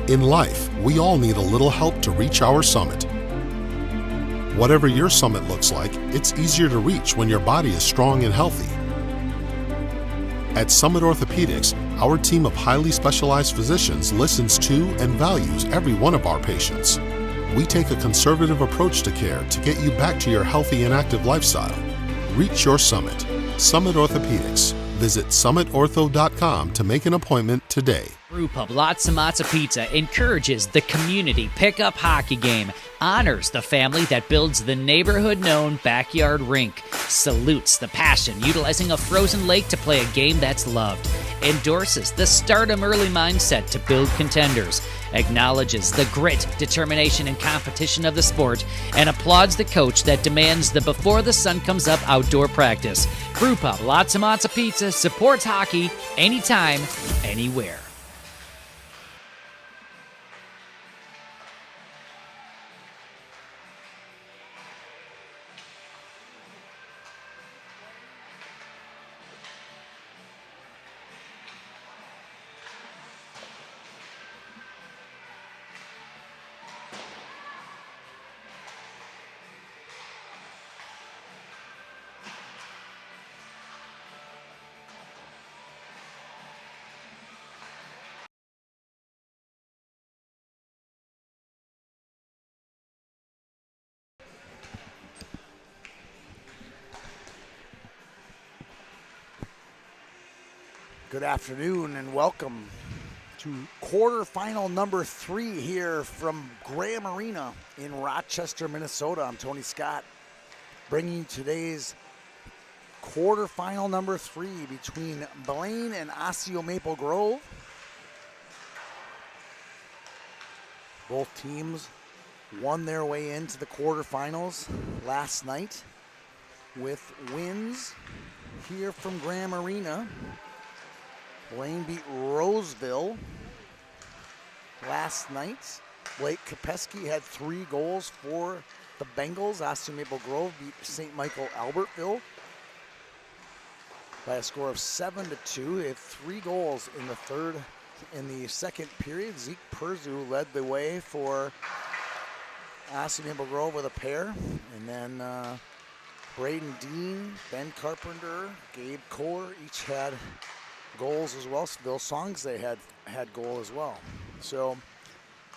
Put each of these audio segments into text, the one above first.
In life, we all need a little help to reach our summit. Whatever your summit looks like, it's easier to reach when your body is strong and healthy. At Summit Orthopedics, our team of highly specialized physicians listens to and values every one of our patients. We take a conservative approach to care to get you back to your healthy and active lifestyle. Reach your summit. Summit Orthopedics. Visit summitortho.com to make an appointment today. Brewpub Lots and Lots of Pizza encourages the community pickup hockey game, honors the family that builds the neighborhood-known backyard rink, salutes the passion utilizing a frozen lake to play a game that's loved, endorses the stardom early mindset to build contenders, acknowledges the grit, determination, and competition of the sport, and applauds the coach that demands the before the sun comes up outdoor practice. Brewpub Lots and Lots of Pizza supports hockey anytime, anywhere. Good afternoon and welcome to quarterfinal number 3 here from Graham Arena in Rochester, Minnesota. I'm Tony Scott, bringing today's quarterfinal number 3 between Blaine and Osseo Maple Grove. Both teams won their way into the quarterfinals last night with wins here from Graham Arena. Blaine beat Roseville last night. Blake Kopeski had 3 goals for the Bengals. Osseo Maple Grove beat St. Michael Albertville by a score of 7-2. They had 3 goals in the second period. Zeke Perzu led the way for Osseo Maple Grove with a pair. And then Braden Dean, Ben Carpenter, Gabe Kohler each had goals as well. So Bill Songs, they had goal as well. So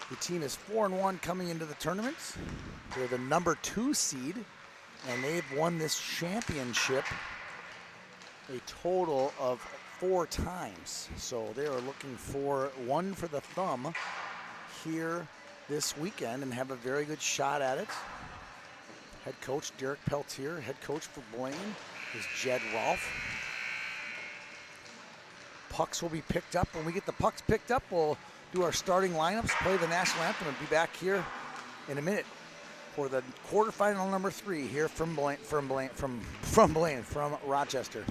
the team is 4-1 coming into the tournament. They're the number 2 seed, and they've won this championship a total of 4 times. So they are looking for one for the thumb here this weekend and have a very good shot at it. Head coach Derek Peltier, head coach for Blaine is Jed Rolfe. Pucks will be picked up. When we get the pucks picked up, we'll do our starting lineups, play the national anthem, and be back here in a minute for the quarterfinal number 3 here from Rochester.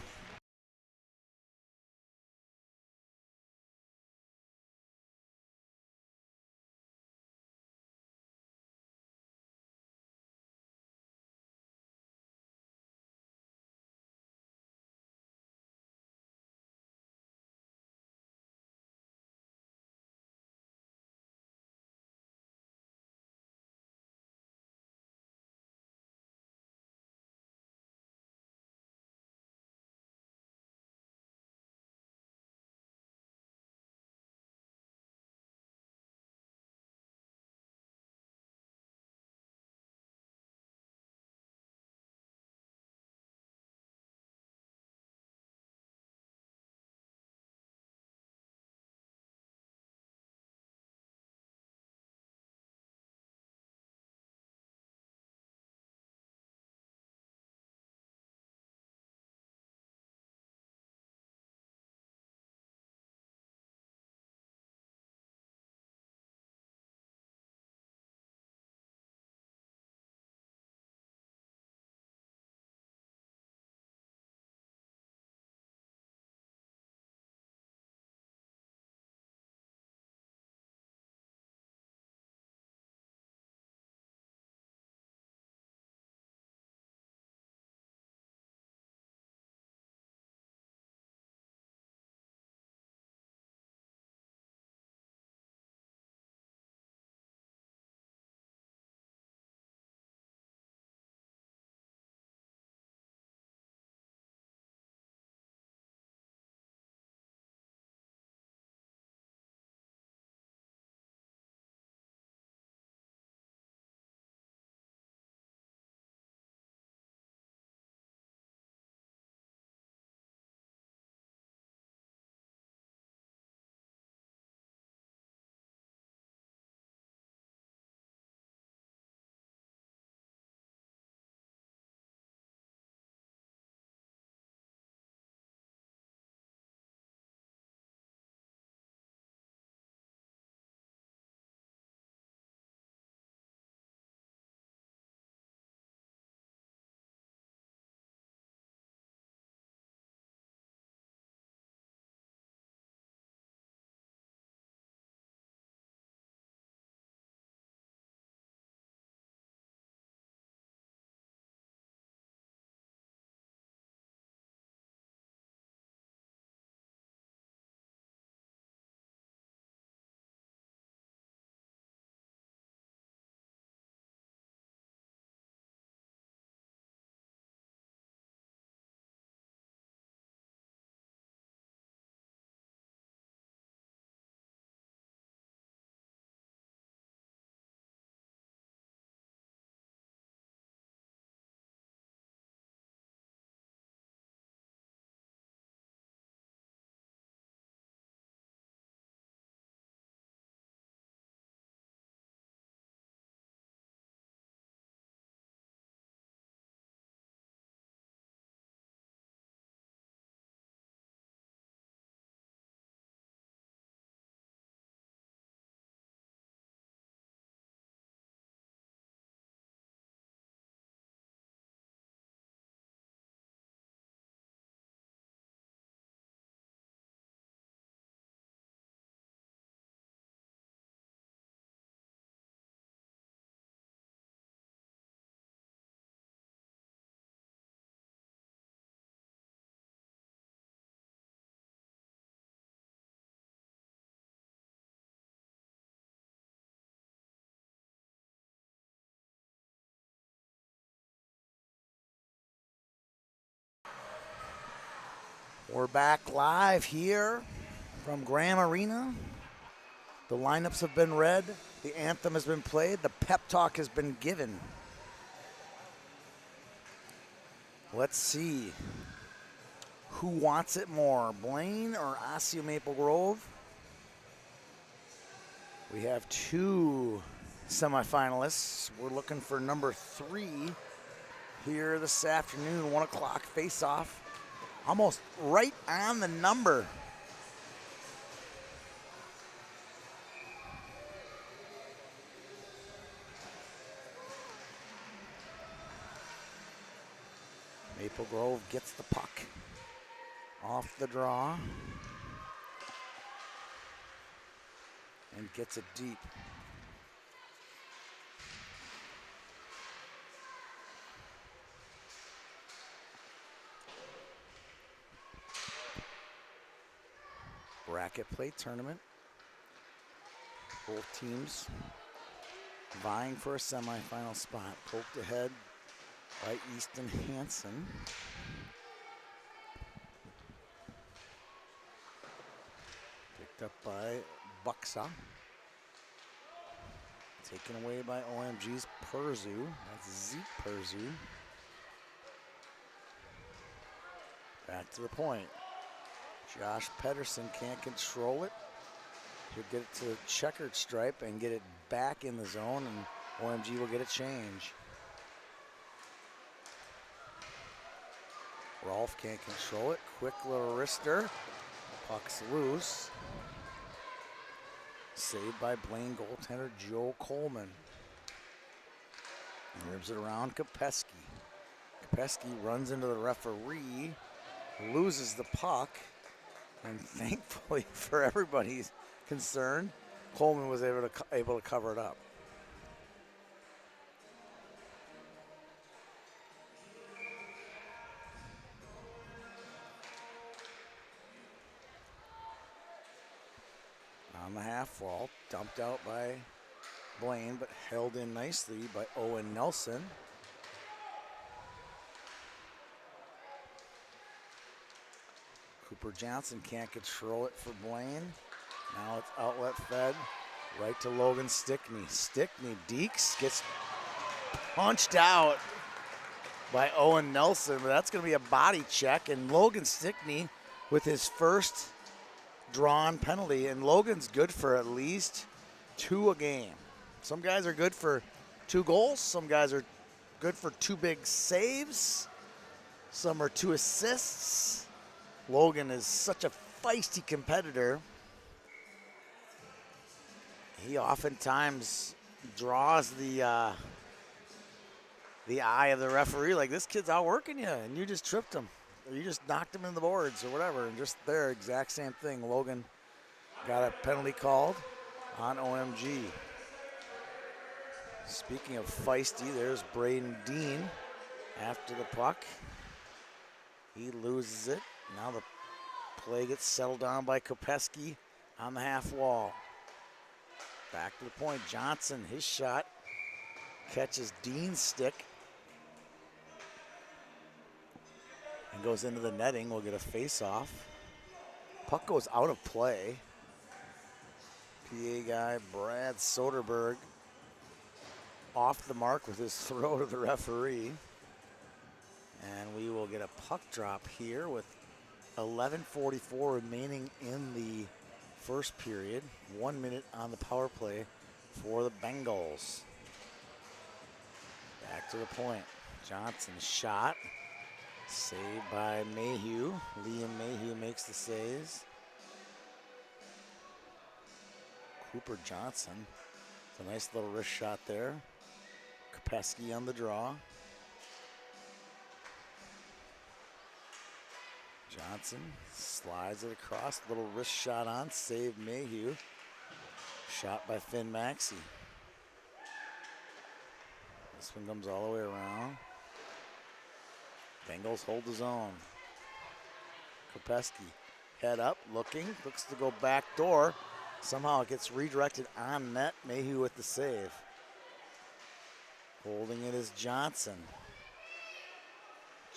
We're back live here from Graham Arena. The lineups have been read. The anthem has been played. The pep talk has been given. Let's see who wants it more, Blaine or Osseo Maple Grove. We have two semifinalists. We're looking for number 3 here this afternoon, 1 o'clock face-off. Almost right on the number. Maple Grove gets the puck off the draw and gets it deep. Bracket play tournament. Both teams vying for a semifinal spot. Poked ahead by Easton Hansen. Picked up by Buxa. Taken away by OMG's Perzu. That's Zeke Perzu. Back to the point. Josh Pedersen can't control it. He'll get it to the checkered stripe and get it back in the zone, and OMG will get a change. Rolf can't control it. Quick little wrister. Puck's loose. Saved by Blaine goaltender Joe Coleman. Ribs it around Kopeski. Kopeski runs into the referee, loses the puck, and thankfully for everybody's concern, Coleman was able to cover it up. On the half wall, dumped out by Blaine, but held in nicely by Owen Nelson. Cooper Johnson can't control it for Blaine. Now it's outlet fed right to Logan Stickney. Stickney, Deeks gets punched out by Owen Nelson, but that's going to be a body check. And Logan Stickney with his first drawn penalty, and Logan's good for at least 2 a game. Some guys are good for 2 goals. Some guys are good for 2 big saves. Some are 2 assists. Logan is such a feisty competitor. He oftentimes draws the eye of the referee, like, this kid's outworking you, and you just tripped him. Or you just knocked him in the boards or whatever, and just there, exact same thing. Logan got a penalty called on OMG. Speaking of feisty, there's Braden Dean after the puck. He loses it. Now the play gets settled down by Kopeski on the half wall. Back to the point. Johnson, his shot catches Dean's stick and goes into the netting. We'll get a face-off. Puck goes out of play. PA guy Brad Soderberg off the mark with his throw to the referee. And we will get a puck drop here with 11:44 remaining in the first period. 1 minute on the power play for the Bengals. Back to the point. Johnson's shot. Saved by Mayhew. Liam Mayhew makes the saves. Cooper Johnson. It's a nice little wrist shot there. Kopeski on the draw. Johnson slides it across. Little wrist shot on. Saved Mayhew. Shot by Finn Maxey. This one comes all the way around. Bengals hold the zone. Kopeski, head up, looking, looks to go back door. Somehow it gets redirected on net. Mayhew with the save. Holding it is Johnson.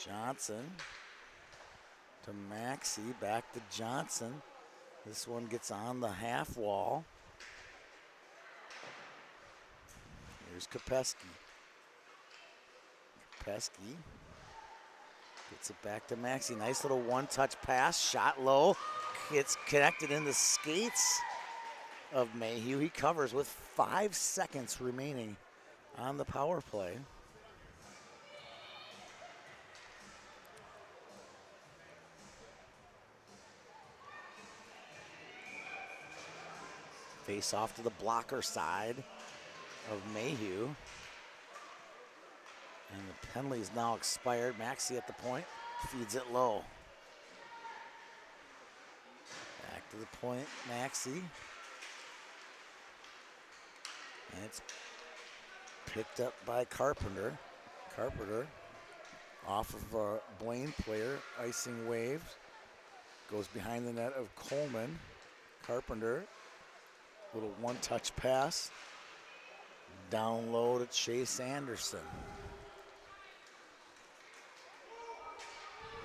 Johnson to Maxey, back to Johnson. This one gets on the half wall. Here's Kopeski. Kopeski gets it back to Maxey. Nice little one-touch pass, shot low. It's connected in the skates of Mayhew. He covers with 5 seconds remaining on the power play. Face off to the blocker side of Mayhew. And the penalty is now expired. Maxey at the point, feeds it low. Back to the point, Maxey. And it's picked up by Carpenter. Carpenter off of a Blaine player, icing waves. Goes behind the net of Coleman. Carpenter, little one-touch pass. Down low to Chase Anderson.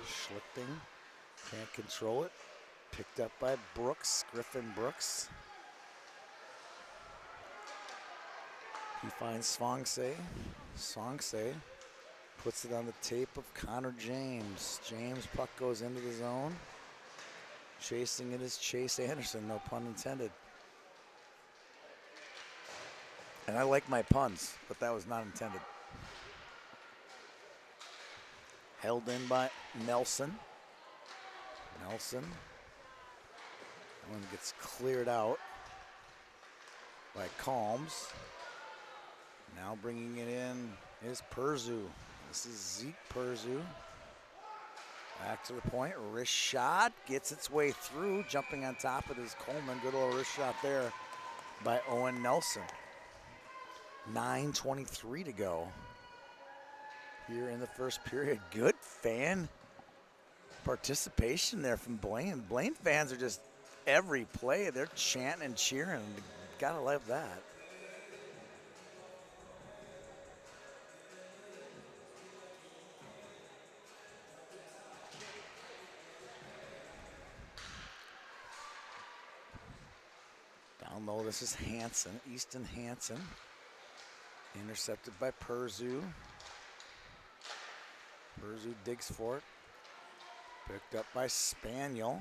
Schlichting, can't control it. Picked up by Brooks, Griffin Brooks. He finds Svongse. Svongse puts it on the tape of Connor James. James, puck goes into the zone. Chasing it is Chase Anderson, no pun intended. And I like my puns, but that was not intended. Held in by Nelson. Nelson. That one gets cleared out by Calms. Now bringing it in is Perzu. This is Zeke Perzu. Back to the point, wrist shot, gets its way through, jumping on top of his Coleman. Good little wrist shot there by Owen Nelson. 9:23 to go here in the first period. Good fan participation there from Blaine. Blaine fans are just every play, they're chanting and cheering. Gotta love that. Down low, this is Hansen, Easton Hansen. Intercepted by Perzu. Perzu digs for it. Picked up by Spaniel.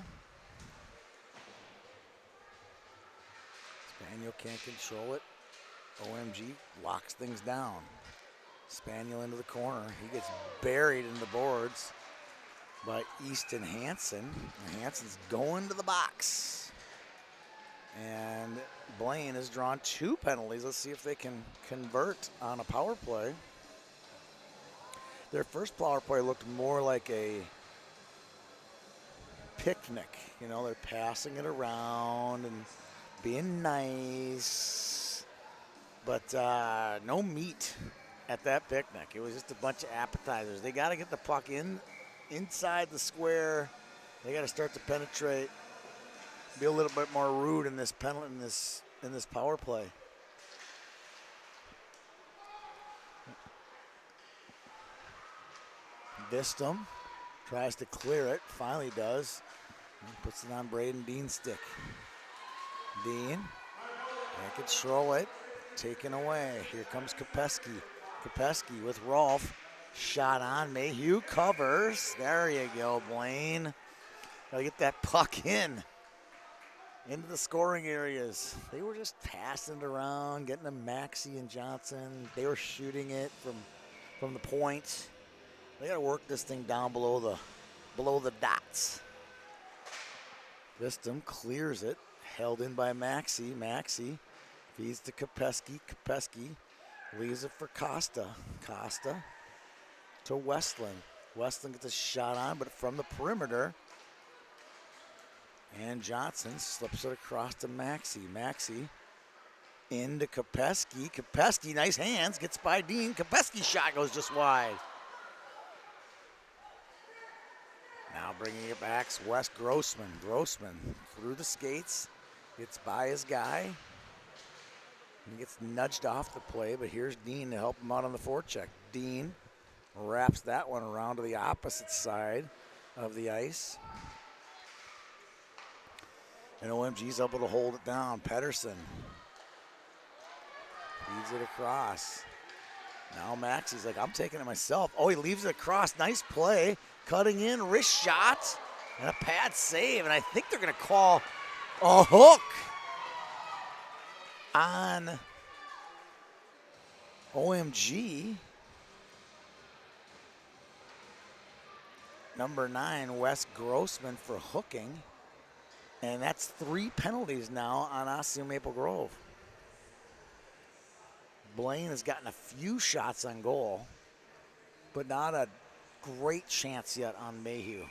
Spaniel can't control it. OMG locks things down. Spaniel into the corner. He gets buried in the boards by Easton Hansen. And Hansen's going to the box. And Blaine has drawn 2 penalties. Let's see if they can convert on a power play. Their first power play looked more like a picnic. You know, they're passing it around and being nice. But no meat at that picnic. It was just a bunch of appetizers. They got to get the puck inside the square. They got to start to penetrate. Be a little bit more rude in this penalty in this power play. Vistum tries to clear it, finally does. And puts it on Braden Dean's stick. Dean can't control it, taken away. Here comes Kopeski. Kopeski with Rolfe. Shot on, Mayhew covers. There you go, Blaine. Gotta get that puck into the scoring areas. They were just passing it around, getting to Maxey and Johnson. They were shooting it from the point. They got to work this thing down below the dots. Vistum clears it, held in by Maxey. Maxey feeds to Kopeski. Kopeski leaves it for Costa. Costa to Westland. Westland gets a shot on, but from the perimeter. And Johnson slips it across to Maxey. Maxey into Kopeski. Kopeski, nice hands, gets by Dean. Kopeski's shot goes just wide. Now bringing it back, Wes Grossman. Grossman through the skates, gets by his guy. He gets nudged off the play, but here's Dean to help him out on the forecheck. Dean wraps that one around to the opposite side. of the ice. And OMG's able to hold it down. Pedersen feeds it across. Now Maxey's like, I'm taking it myself. Oh, he leaves it across. Nice play. Cutting in, wrist shot, and a pad save. And I think they're going to call a hook on OMG. Number 9, Wes Grossman for hooking. And that's 3 penalties now on Osseo Maple Grove. Blaine has gotten a few shots on goal, but not a great chance yet on Mayhew.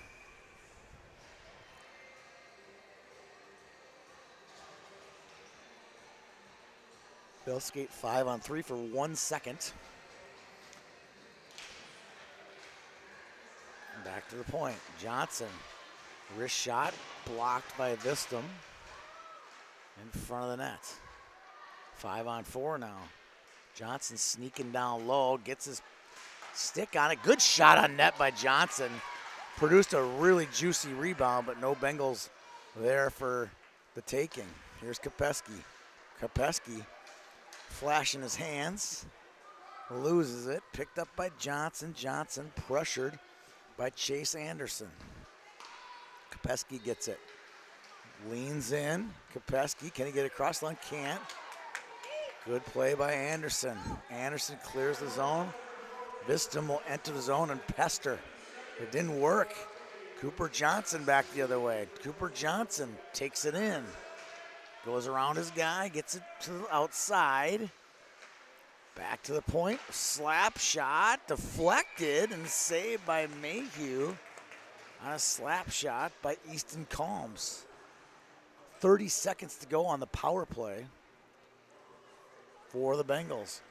They'll skate 5-on-3 for 1 second. Back to the point. Johnson, wrist shot, blocked by Vistum in front of the net. 5-on-4 now. Johnson sneaking down low, gets his stick on it. Good shot on net by Johnson. Produced a really juicy rebound, but no Bengals there for the taking. Here's Kopeski. Kopeski flashing his hands, loses it. Picked up by Johnson. Johnson pressured by Chase Anderson. Kopeski gets it. Leans in. Kopeski, can he get across the line? Can't. Good play by Anderson. Anderson clears the zone. Vistum will enter the zone and pester. It didn't work. Cooper Johnson back the other way. Cooper Johnson takes it in. Goes around his guy, gets it to the outside. Back to the point. Slap shot. Deflected and saved by Mayhew on a slap shot by Easton Combs. 30 seconds to go on the power play for the Bengals.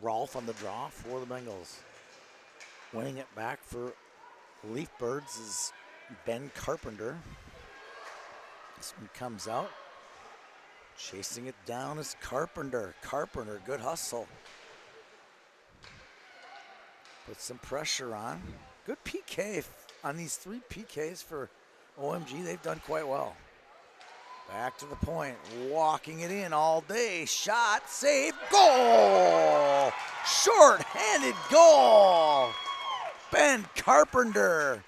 Rolfe on the draw for the Bengals. Winning it back for Leafbirds is Ben Carpenter. This one comes out. Chasing it down is Carpenter. Carpenter, good hustle. Put some pressure on. Good PK on these 3 PKs for OMG. They've done quite well. Back to the point. Walking it in all day. Shot, save, goal! Short-handed goal! Ben Carpenter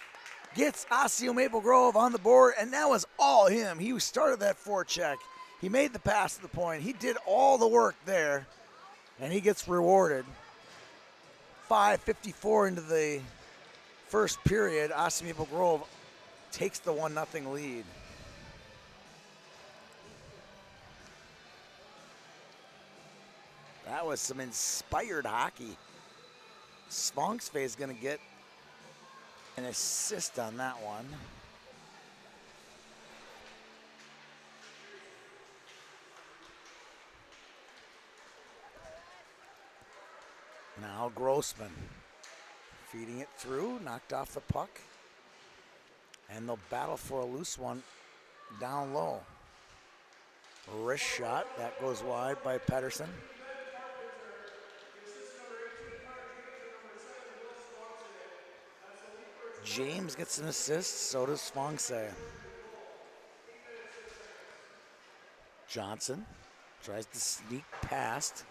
gets Osseo Maple Grove on the board, and that was all him. He started that forecheck. He made the pass to the point. He did all the work there, and he gets rewarded. 5:54 into the first period. Osseo Maple Grove takes the 1-0 lead. That was some inspired hockey. Svonksve is going to get an assist on that one. Now Grossman feeding it through, knocked off the puck. And they'll battle for a loose one down low. Wrist shot, that goes wide by Pedersen. James gets an assist, so does Svongse. Johnson tries to sneak past.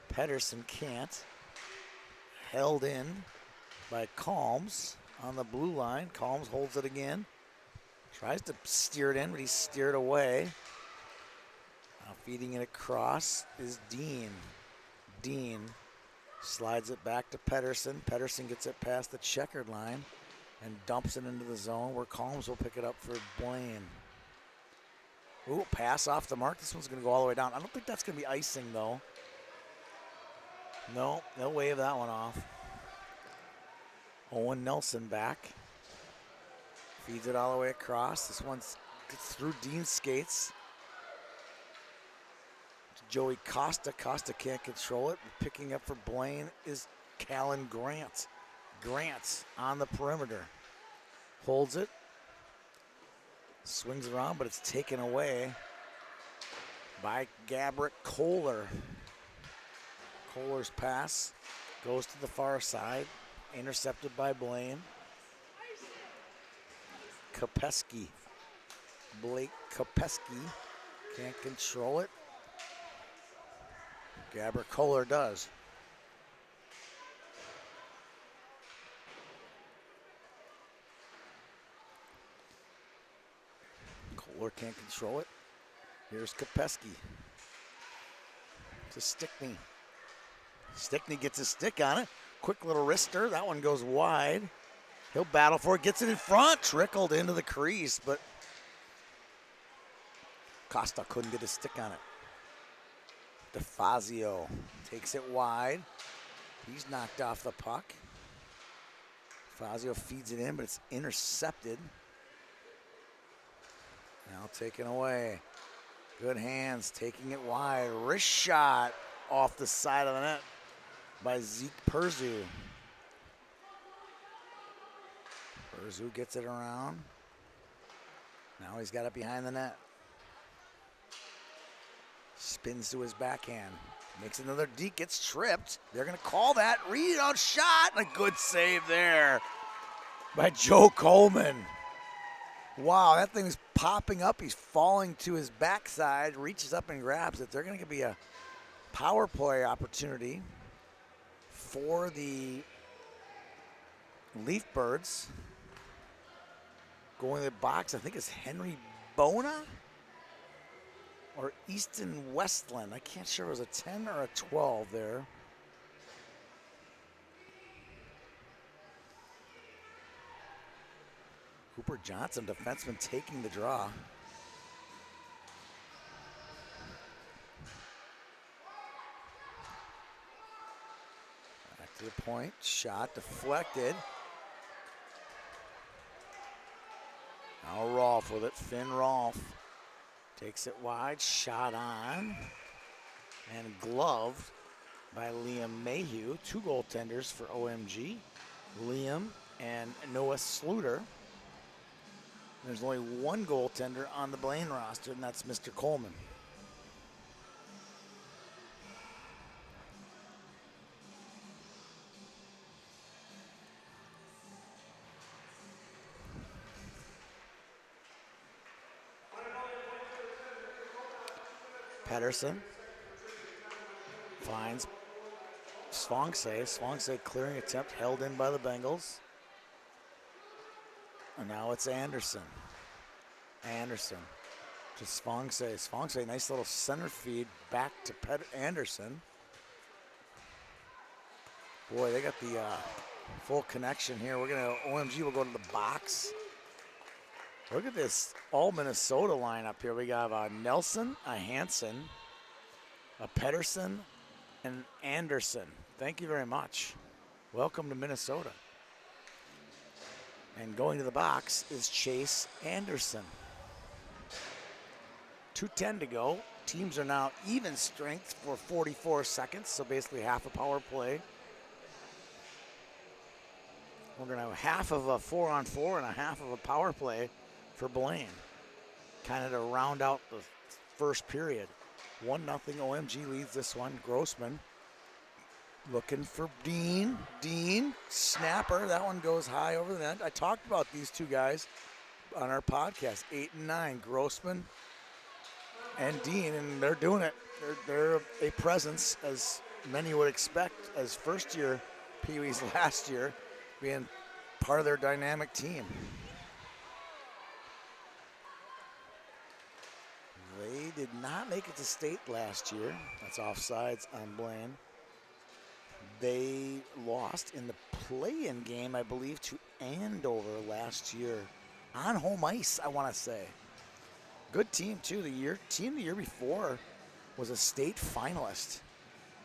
Pedersen can't. Held in by Calms on the blue line. Calms holds it again. Tries to steer it in, but he's steered away. Now feeding it across is Dean. Dean slides it back to Pedersen. Pedersen gets it past the checkered line and dumps it into the zone where Calms will pick it up for Blaine. Ooh, pass off the mark. This one's going to go all the way down. I don't think that's going to be icing, though. No, they'll wave that one off. Owen Nelson back. Feeds it all the way across. This one gets through Dean's skates. Joey Costa. Costa can't control it. Picking up for Blaine is Callan Grant. Grant on the perimeter. Holds it. Swings around, but it's taken away by Gabrick Kohler. Kohler's pass goes to the far side, intercepted by Blaine. Kopeski. Blake Kopeski can't control it. Gabrick Kohler does. Kohler can't control it. Here's Kopeski to Stickney. Stickney gets his stick on it. Quick little wrister. That one goes wide. He'll battle for it. Gets it in front. Trickled into the crease, but Costa couldn't get his stick on it. DeFazio takes it wide. He's knocked off the puck. DeFazio feeds it in, but it's intercepted. Now taken away. Good hands, taking it wide. Wrist shot off the side of the net by Zeke Perzu. Perzu gets it around. Now he's got it behind the net. Spins to his backhand. Makes another deke, gets tripped. They're going to call that. Read out shot. And a good save there by Joe Coleman. Wow, that thing is popping up. He's falling to his backside, reaches up and grabs it. They're going to be a power play opportunity for the Leaf Birds. Going to the box, I think it's Henry Bona or Easton Westland. I can't sure if it was a 10 or a 12 there. Cooper Johnson, defenseman, taking the draw. Back to the point, shot deflected. Now Rolfe with it, Finn Rolfe takes it wide, shot on, and gloved by Liam Mayhew. Two goaltenders for OMG, Liam and Noah Sluter. There's only one goaltender on the Blaine roster, and that's Mr. Coleman. Pedersen finds Svongse. Svongse clearing attempt held in by the Bengals. And now it's Anderson. Anderson to Svongse. Svongse, nice little center feed back to Anderson. Boy, they got the full connection here. OMG will go to the box. Look at this all Minnesota lineup here. We got a Nelson, a Hansen, a Pedersen, and Anderson. Thank you very much. Welcome to Minnesota. And going to the box is Chase Anderson. 2:10 to go. Teams are now even strength for 44 seconds, so basically half a power play. We're going to have half of a 4-on-4 and a half of a power play for Blaine, kind of to round out the first period. 1-0 OMG leads this one. Grossman looking for Dean. Dean, snapper. That one goes high over the net. I talked about these two guys on our podcast, 8 and 9, Grossman and Dean, and they're doing it. They're a presence, as many would expect, as first-year Pee-wees last year, being part of their dynamic team. They did not make it to state last year. That's offsides on Blaine. They lost in the play-in game, I believe, to Andover last year. On home ice, I want to say. Good team, too. The year before was a state finalist.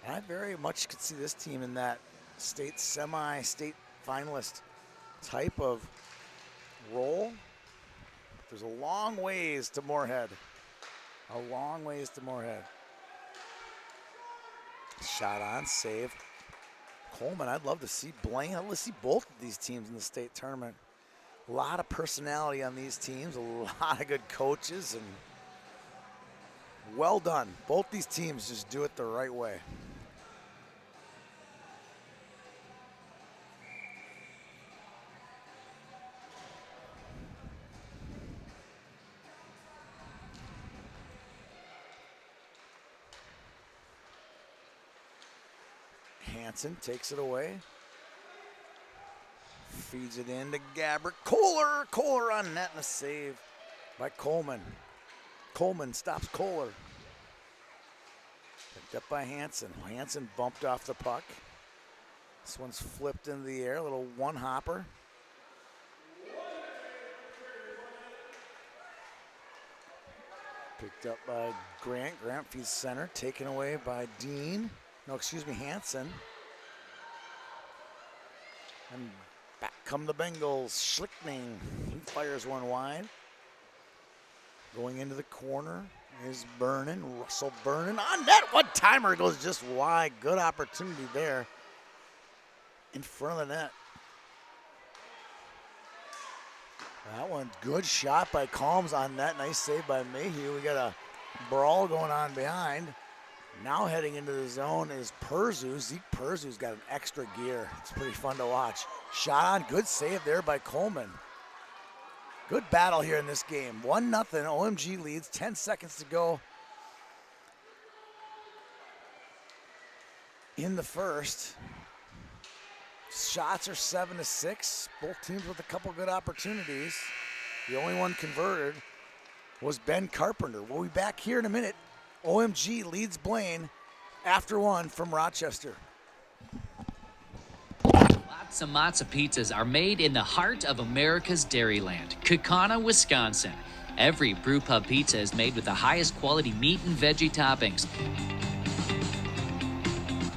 And I very much could see this team in that semi-state finalist type of role. There's a long ways to Moorhead. A long ways to Moorhead. Shot on, save. Coleman, I'd love to see Blaine. I'd love to see both of these teams in the state tournament. A lot of personality on these teams, a lot of good coaches, and well done. Both these teams just do it the right way. Hansen takes it away. Feeds it in to Gabbert. Kohler on net and a save by Coleman. Coleman stops Kohler. Picked up by Hansen. Hansen bumped off the puck. This one's flipped into the air, a little one-hopper. Picked up by Grant. Grant feeds center, taken away by Dean. No, excuse me, Hansen. And back come the Bengals. Schlickning, he fires one wide. Going into the corner is Vernon. Russell Vernon on net. One timer goes just wide. Good opportunity there in front of the net. That one, good shot by Calms on net. Nice save by Mayhew. We got a brawl going on behind. Now heading into the zone is Perzu. Zeke Perzu's got an extra gear. It's pretty fun to watch. Shot on, good save there by Coleman. Good battle here in this game. 1-0, OMG leads, 10 seconds to go in the first. Shots are 7-6. Both teams with a couple good opportunities. The only one converted was Ben Carpenter. We'll be back here in a minute. OMG leads Blaine after one from Rochester. Lots of Matzo pizzas are made in the heart of America's Dairyland, Kaukauna, Wisconsin. Every brew pub pizza is made with the highest quality meat and veggie toppings.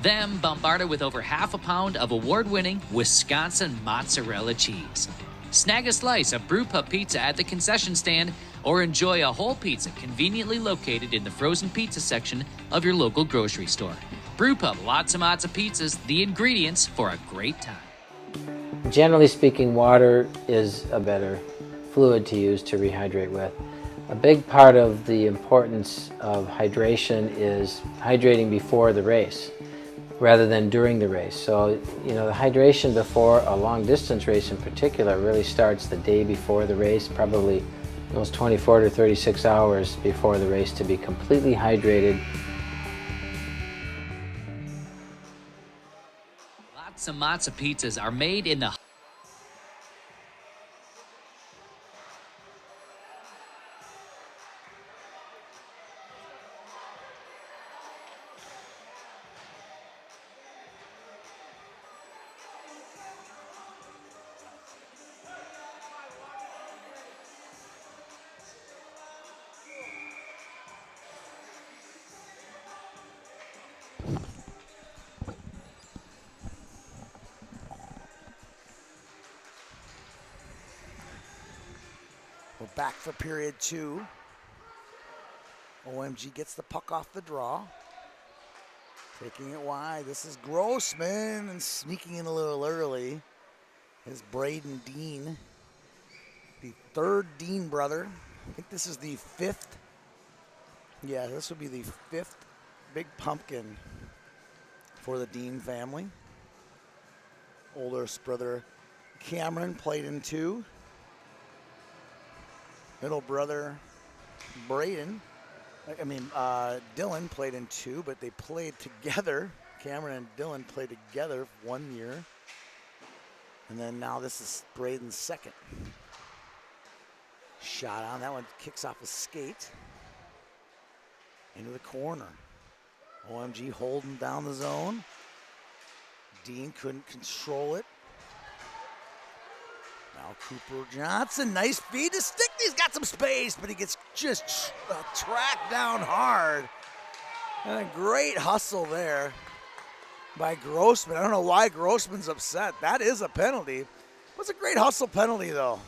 Then bombarded with over half a pound of award-winning Wisconsin mozzarella cheese. Snag a slice of brew pub pizza at the concession stand or enjoy a whole pizza conveniently located in the frozen pizza section of your local grocery store. Brew Pub, lots of pizzas, the ingredients for a great time. Generally speaking, water is a better fluid to use to rehydrate with. A big part of the importance of hydration is hydrating before the race rather than during the race. So, the hydration before a long distance race in particular really starts the day before the race, probably those 24 to 36 hours before the race to be completely hydrated. Lots of matzo pizzas are made in the We're back for period two. OMG gets the puck off the draw. Taking it wide. This is Grossman and sneaking in a little early is Braden Dean. The third Dean brother. I think this is the fifth. Yeah, this would be the fifth big pumpkin for the Dean family. Oldest brother Cameron played in two. Middle brother Dylan played in two, but they played together. Cameron and Dylan played together 1 year. And then now this is Braden's second. Shot on, that one kicks off a skate. Into the corner. OMG holding down the zone. Dean couldn't control it. Now Cooper Johnson, nice feed to Stick. He's got some space, but he gets just tracked down hard. And a great hustle there by Grossman. I don't know why Grossman's upset. That is a penalty. It was a great hustle penalty, though.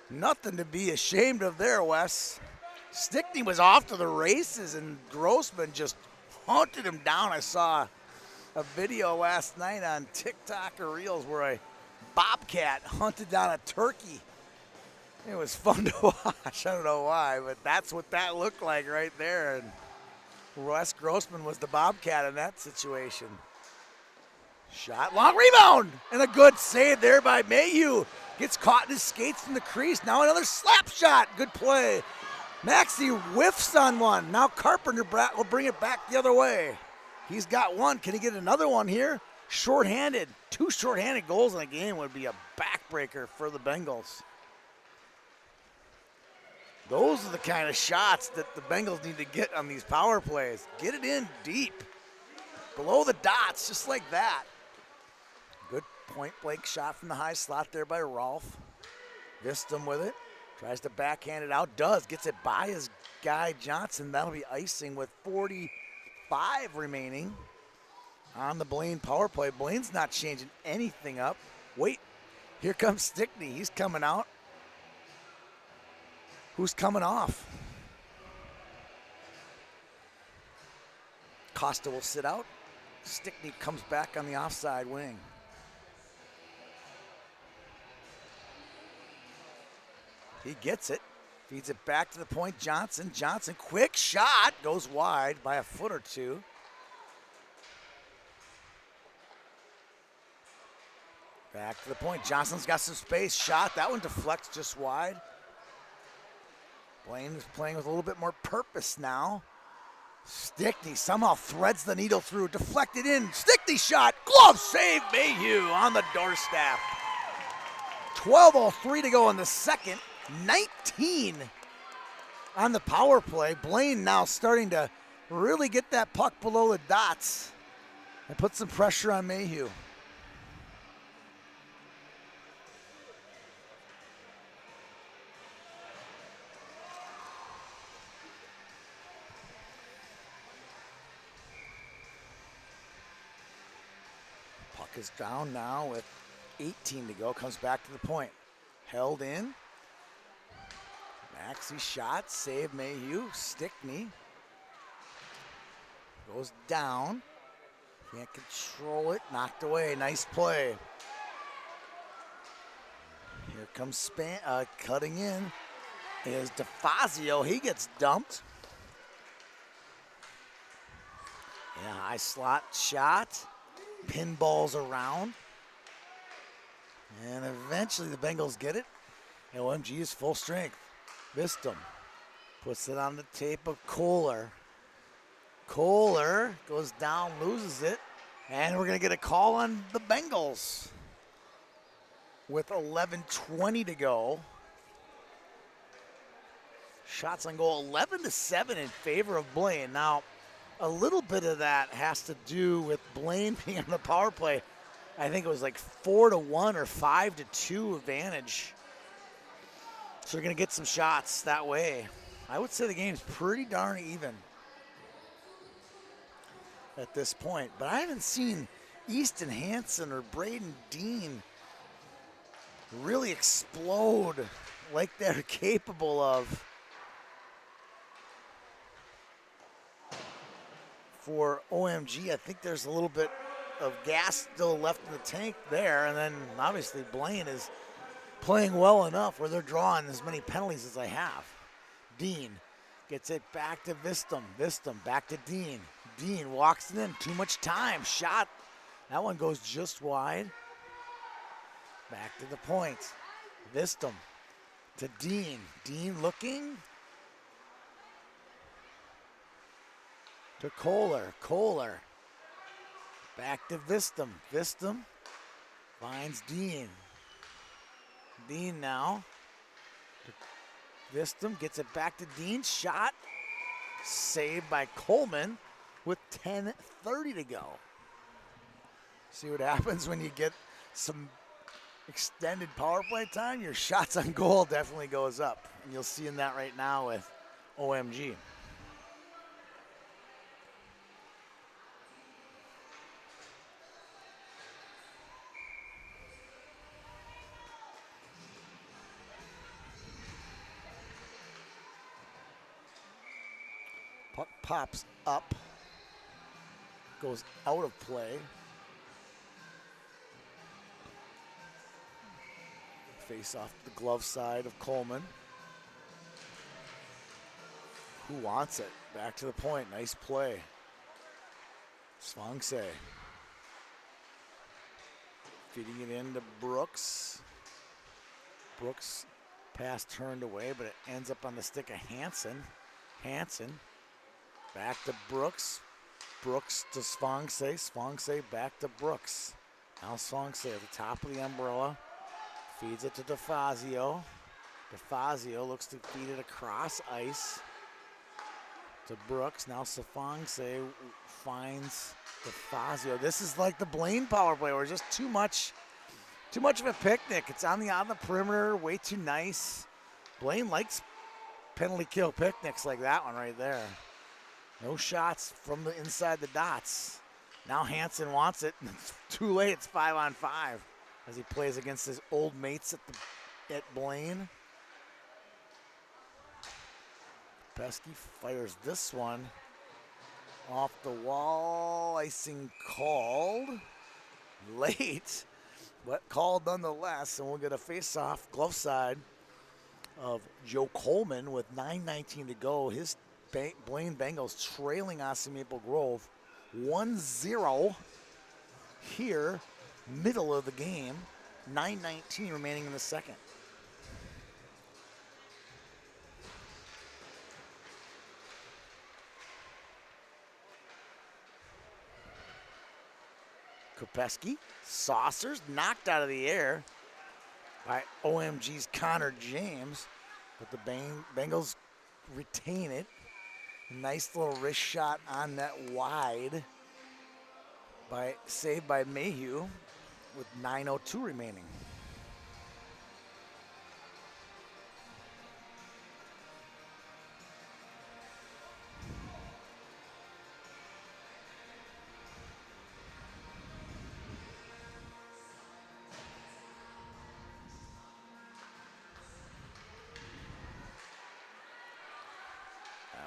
Nothing to be ashamed of there, Wes. Stickney was off to the races, and Grossman just hunted him down. I saw a video last night on TikTok or Reels where a bobcat hunted down a turkey. It was fun to watch. I don't know why, but that's what that looked like right there. And Wes Grossman was the bobcat in that situation. Shot, long rebound, and a good save there by Mayhew. Gets caught in his skates in the crease. Now another slap shot. Good play. Maxey whiffs on one. Now Carpenter will bring it back the other way. He's got one. Can he get another one here? Shorthanded. 2 shorthanded goals in a game would be a backbreaker for the Bengals. Those are the kind of shots that the Bengals need to get on these power plays. Get it in deep. Below the dots, just like that. Good point-blank shot from the high slot there by Rolfe. Vistum with it. Tries to backhand it out. Does. Gets it by his guy Johnson. That'll be icing with 45 remaining on the Blaine power play. Blaine's not changing anything up. Wait. Here comes Stickney. He's coming out. Who's coming off? Costa will sit out. Stickney comes back on the offside wing. He gets it. Feeds it back to the point. Johnson. Johnson, quick shot. Goes wide by a foot or two. Back to the point. Johnson's got some space. Shot. That one deflects just wide. Blaine is playing with a little bit more purpose now. Stickney somehow threads the needle through. Deflected in. Stickney shot. Glove save. Mayhew on the doorstep. 12:03 to go in the second. 19 on the power play. Blaine now starting to really get that puck below the dots and put some pressure on Mayhew. Puck is down now with 18 to go. Comes back to the point. Held in. Maxey shot, save Mayhew. Stickney goes down. Can't control it. Knocked away. Nice play. Here comes cutting in is DeFazio. He gets dumped. Yeah, high slot shot. Pinballs around. And eventually the Bengals get it. OMG is full strength. Vistum puts it on the tape of Kohler. Kohler goes down, loses it, and we're going to get a call on the Bengals with 11:20 to go. Shots on goal 11-7 in favor of Blaine. Now, a little bit of that has to do with Blaine being on the power play. I think it was like 4-1 or 5-2 advantage. So we're going to get some shots that way. I would say the game's pretty darn even at this point. But I haven't seen Easton Hansen or Braden Dean really explode like they're capable of for OMG. I think there's a little bit of gas still left in the tank there. And then obviously Blaine is playing well enough where they're drawing as many penalties as they have. Dean gets it back to Vistum. Vistum back to Dean. Dean walks it in. Too much time. Shot. That one goes just wide. Back to the point. Vistum to Dean. Dean looking to Kohler. Kohler back to Vistum. Vistum finds Dean. Dean now. Vistum gets it back to Dean. Shot. Saved by Coleman with 10:30 to go. See what happens when you get some extended power play time? Your shots on goal definitely goes up. And you'll see in that right now with OMG. Puck pops up, goes out of play. Face off the glove side of Coleman. Who wants it? Back to the point. Nice play. Sfangse. Feeding it into Brooks. Brooks pass turned away, but it ends up on the stick of Hansen. Hansen back to Brooks. Brooks to Sfangse. Sfangse back to Brooks. Now Sfangse at the top of the umbrella. Feeds it to DeFazio. DeFazio looks to feed it across ice to Brooks. Now Sfangse finds DeFazio. This is like the Blaine power play where it's just too much of a picnic. It's on the perimeter, way too nice. Blaine likes penalty kill picnics like that one right there. No shots from the inside the dots. Now Hansen wants it. It's too late. It's 5-on-5 as he plays against his old mates at Blaine. Pesky fires this one off the wall. Icing called late, but called nonetheless. And we'll get a face-off glove side of Joe Coleman with 9:19 to go. His Blaine Bengals trailing Osseo Maple Grove 1-0 here, middle of the game. 9:19 remaining in the second. Kopeski, saucers, knocked out of the air by OMG's Connor James, but the Bengals retain it. Nice little wrist shot on that wide, saved by Mayhew with 9:02 remaining.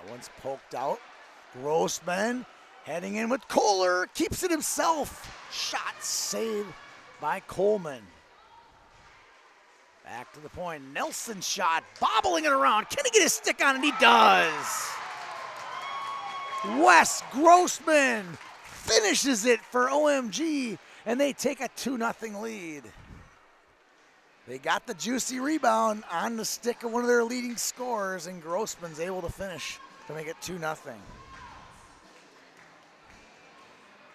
One's poked out. Grossman heading in with Kohler. Keeps it himself. Shot saved by Coleman. Back to the point. Nelson shot. Bobbling it around. Can he get his stick on it? He does. Wes Grossman finishes it for OMG, and they take a 2-0 lead. They got the juicy rebound on the stick of one of their leading scorers, and Grossman's able to finish to make it 2-0.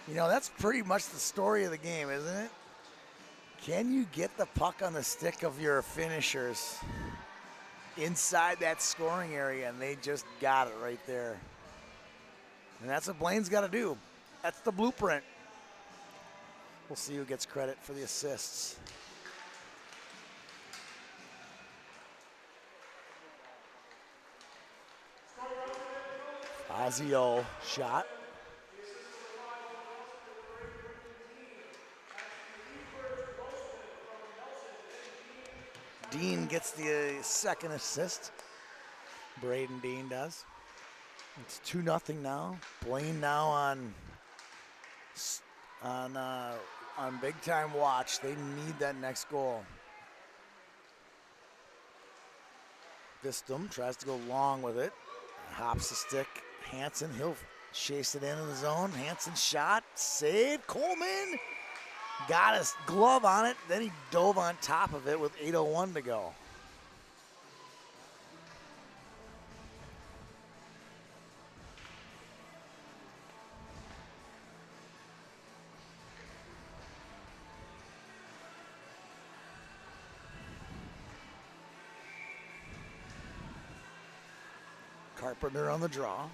You know, that's pretty much the story of the game, isn't it? Can you get the puck on the stick of your finishers inside that scoring area? And they just got it right there. And that's what Blaine's got to do. That's the blueprint. We'll see who gets credit for the assists. Osseo shot. Dean gets the second assist. Braden Dean does. It's 2-0 now. Blaine now on big time watch. They need that next goal. Vistum tries to go long with it. Hops the stick. Hansen, he'll chase it into the zone. Hansen shot, save. Coleman got his glove on it. Then he dove on top of it with 8:01 to go. Carpenter on the draw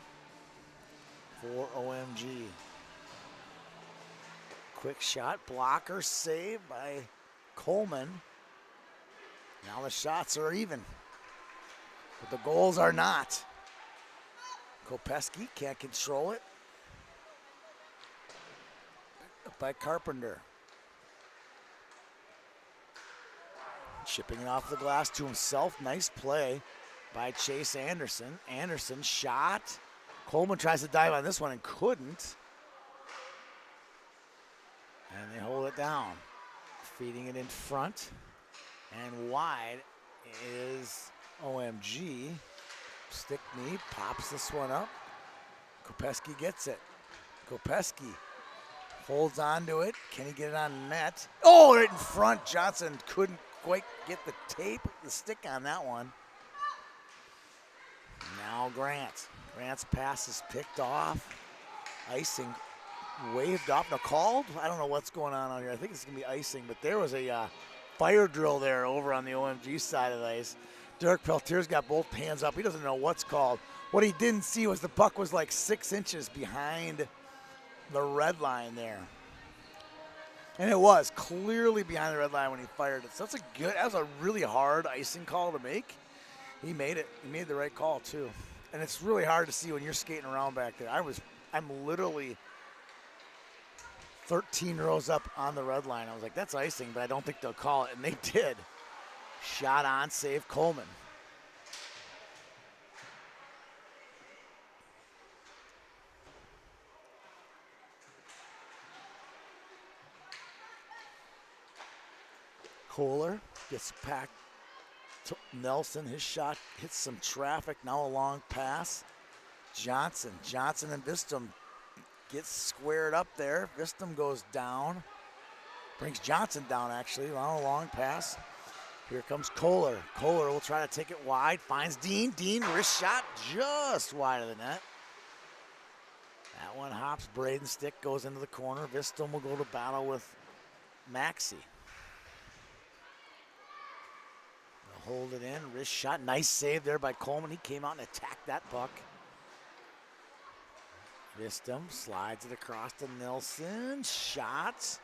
for OMG. Quick shot, blocker, save by Coleman. Now the shots are even, but the goals are not. Kopeski can't control it. Picked up by Carpenter. Chipping it off the glass to himself. Nice play by Chase Anderson. Anderson shot. Coleman tries to dive on this one and couldn't. And they hold it down. Feeding it in front. And wide is OMG. Stick knee, pops this one up. Kopeski gets it. Kopeski holds on to it. Can he get it on net? Oh, right in front. Johnson couldn't quite get the stick on that one. Now Grant. Grant's pass is picked off. Icing waved off. Now called? I don't know what's going on out here. I think it's going to be icing, but there was a fire drill there over on the OMG side of the ice. Dirk Peltier's got both hands up. He doesn't know what's called. What he didn't see was the puck was like 6 inches behind the red line there. And it was clearly behind the red line when he fired it. So that was a really hard icing call to make. He made it. He made the right call too. And it's really hard to see when you're skating around back there. I'm literally 13 rows up on the red line. I was like, that's icing, but I don't think they'll call it. And they did. Shot on, save Coleman. Kohler gets packed to Nelson. His shot hits some traffic. Now a long pass. Johnson and Vistum gets squared up there. Vistum goes down. Brings Johnson down, actually, on a long pass. Here comes Kohler. Kohler will try to take it wide. Finds Dean. Dean, wrist shot just wide of the net. That one hops. Braden's stick goes into the corner. Vistum will go to battle with Maxey. They'll hold it in. Wrist shot. Nice save there by Coleman. He came out and attacked that puck. Vistum slides it across to Nilsson. Shots.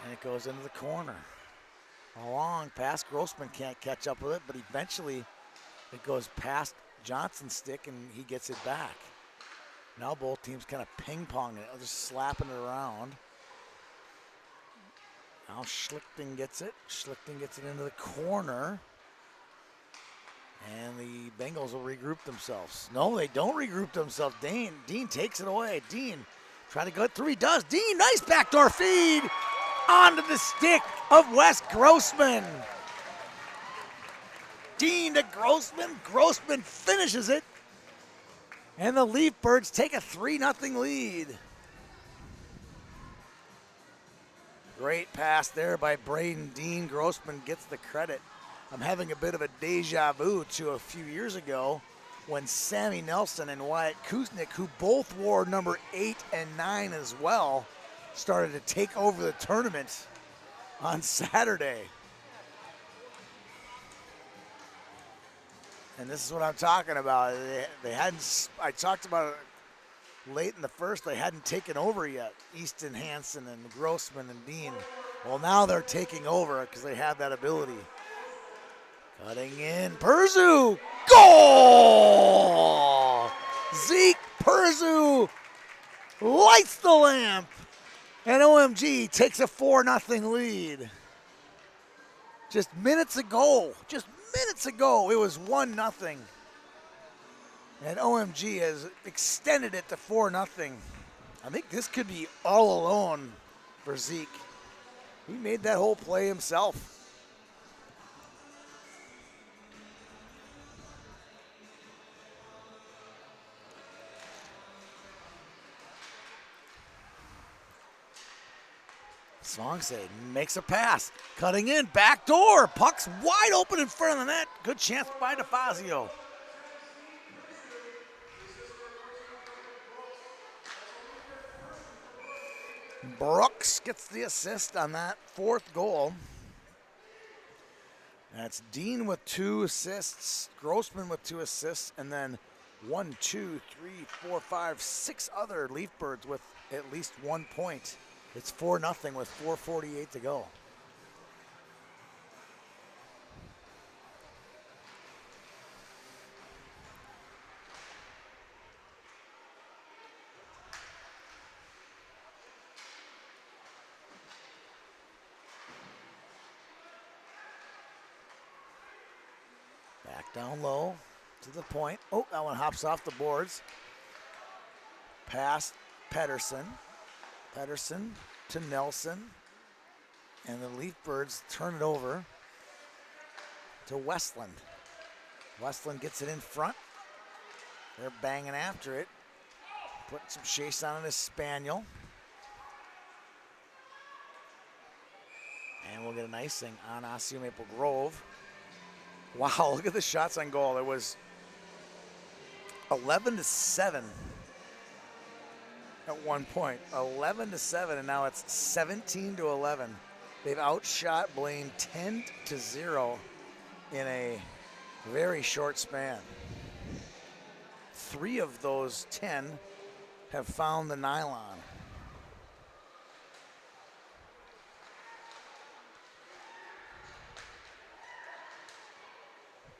And it goes into the corner. A long pass. Grossman can't catch up with it, but eventually it goes past Johnson's stick and he gets it back. Now both teams kind of ping-ponging it, just slapping it around. Now Schlichting gets it. Schlichting gets it into the corner. And the Bengals will regroup themselves. No, they don't regroup themselves. Dean takes it away. Dean trying to go through. He does. Dean, nice backdoor feed onto the stick of Wes Grossman. Dean to Grossman. Grossman finishes it. And the Leaf Birds take a 3-0 lead. Great pass there by Braden Dean. Grossman gets the credit. I'm having a bit of a deja vu to a few years ago when Sammy Nelson and Wyatt Kuznick, who both wore number 8 and 9 as well, started to take over the tournament on Saturday. And this is what I'm talking about. They hadn't, I talked about it late in the first, they hadn't taken over yet. Easton, Hansen, and Grossman and Dean. Well, now they're taking over because they have that ability. Cutting in, Perzu, goal! Zeke Perzu lights the lamp, and OMG takes a 4-0 lead. Just minutes ago, it was 1-0. And OMG has extended it to 4-0. I think this could be all alone for Zeke. He made that whole play himself. Songse makes a pass, cutting in, back door, puck's wide open in front of the net. Good chance by DeFazio. Brooks gets the assist on that fourth goal. That's Dean with 2 assists, Grossman with 2 assists, and then 1, 2, 3, 4, 5, 6 other Leaf Birds with at least 1 point. It's 4-0 with 4:48 to go. Back down low to the point. Oh, that one hops off the boards. Past Pedersen. Pedersen to Nelson. And the Leaf Birds turn it over to Westland. Westland gets it in front. They're banging after it. Putting some chase on it as Spaniel. And we'll get an icing on Osseo Maple Grove. Wow, look at the shots on goal. It was 11-7 at one point. 11-7, and now it's 17-11. They've outshot Blaine 10-0 in a very short span. 3 of those 10 have found the nylon.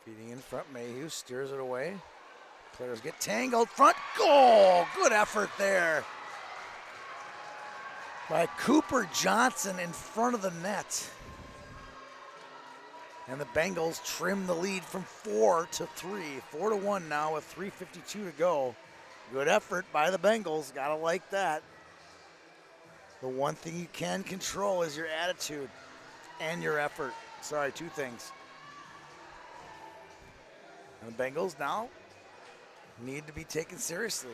Feeding in front, Mayhew steers it away. Players get tangled. Front goal! Good effort there by Cooper Johnson in front of the net. And the Bengals trim the lead from 4-3. 4-1 now with 3:52 to go. Good effort by the Bengals. Gotta like that. The one thing you can control is your attitude and your effort. Sorry, 2 things. And the Bengals now need to be taken seriously.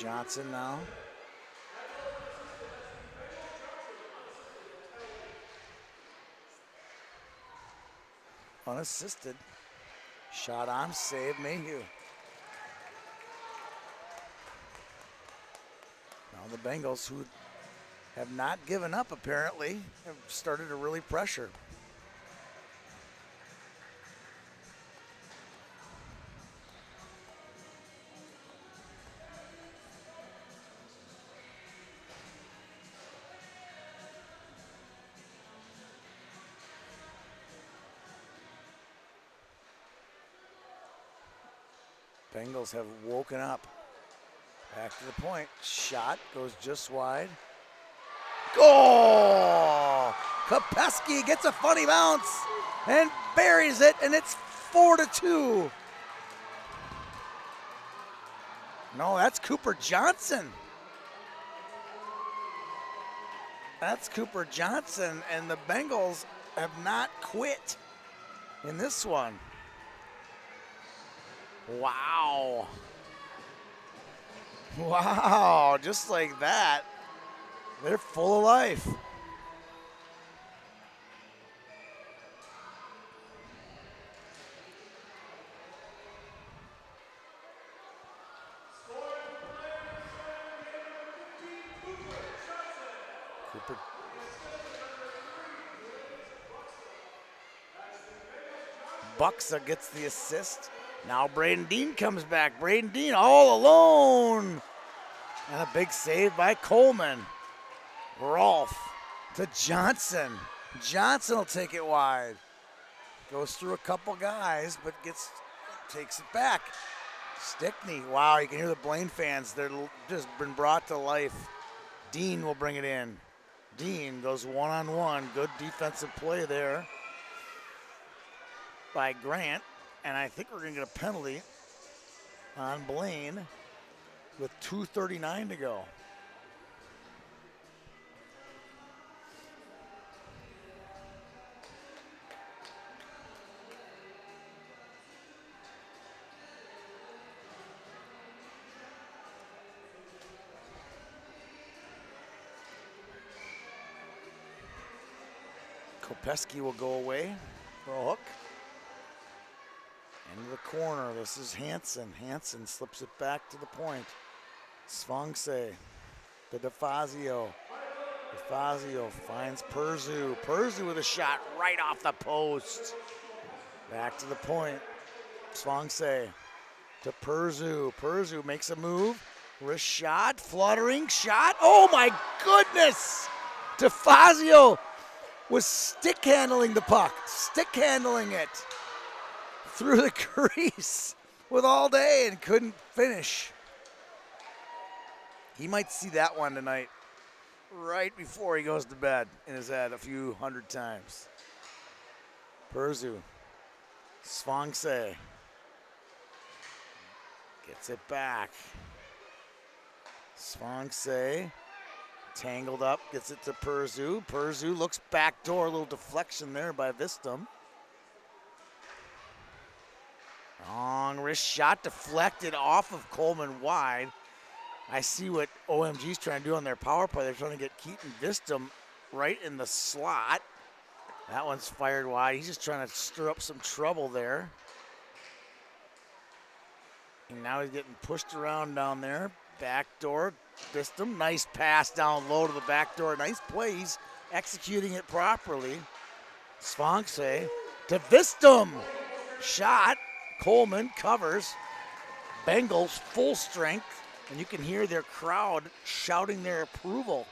Johnson now. Unassisted. Shot on, save Mayhew. Now the Bengals, who have not given up apparently, have started to really pressure. Bengals have woken up. Back to the point. Shot goes just wide. Goal! Kopeski gets a funny bounce and buries it, and it's 4-2. No, that's Cooper Johnson. That's Cooper Johnson, and the Bengals have not quit in this one. Wow. Wow, just like that. They're full of life. Cooper. Buxa gets the assist. Now Braden Dean comes back. Braden Dean all alone. And a big save by Coleman. Rolfe to Johnson. Johnson will take it wide. Goes through a couple guys, but takes it back. Stickney. Wow, you can hear the Blaine fans. They're just been brought to life. Dean will bring it in. Dean goes one-on-one. Good defensive play there by Grant. And I think we're going to get a penalty on Blaine with 2:39 to go. Kopeski will go away for a hook. Into the corner, this is Hansen. Hansen slips it back to the point. Svangse to DeFazio. DeFazio finds Perzu. Perzu with a shot right off the post. Back to the point. Svangse to Perzu. Perzu makes a move. Wrist shot, fluttering shot. Oh my goodness! DeFazio was stick handling the puck. Stick handling it through the crease. with all day and couldn't finish. He might see that one tonight, right before he goes to bed in his head a few hundred times. Perzu, Svangse gets it back. Svangse tangled up, gets it to Perzu. Perzu looks backdoor, a little deflection there by Vistum. Long wrist shot deflected off of Coleman wide. I see what OMG's trying to do on their power play. They're trying to get Keaton Vistum right in the slot. That one's fired wide. He's just trying to stir up some trouble there. And now he's getting pushed around down there. Backdoor, Vistum, nice pass down low to the backdoor. Nice play, he's executing it properly. Svangse to Vistum. Shot, Coleman covers. Bengals full strength, and you can hear their crowd shouting their approval.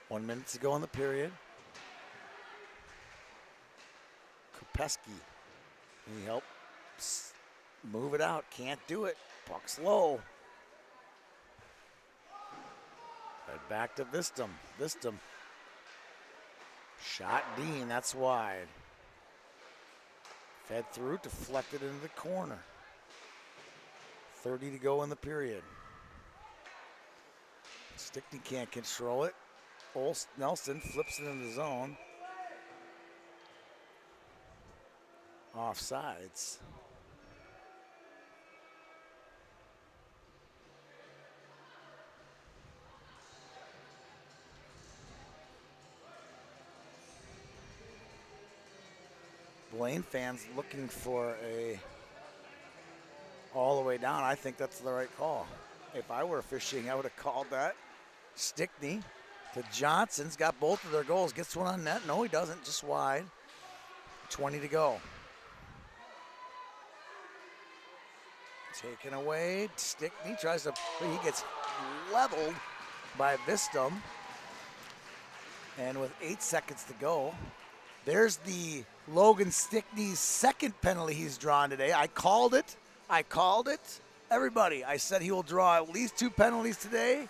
One minute to go in the period. Kopeski, any help? Move it out, can't do it. Puck's low. Right back to Vistum. Vistum. Shot Dean, that's wide. Fed through, deflected into the corner. 30 to go in the period. Stickney can't control it. Nelson flips it in the zone. Offsides. Blaine fans looking for a all the way down. I think that's the right call. If I were fishing, I would have called that. Stickney to Johnson's got both of their goals. Gets one on net. No, he doesn't. Just wide. 20 to go. Taken away. Stickney tries to. He gets leveled by Vistum. And with 8 seconds to go, there's the Logan Stickney's second penalty he's drawn today. I called it. Everybody, I said he will draw at least 2 penalties today.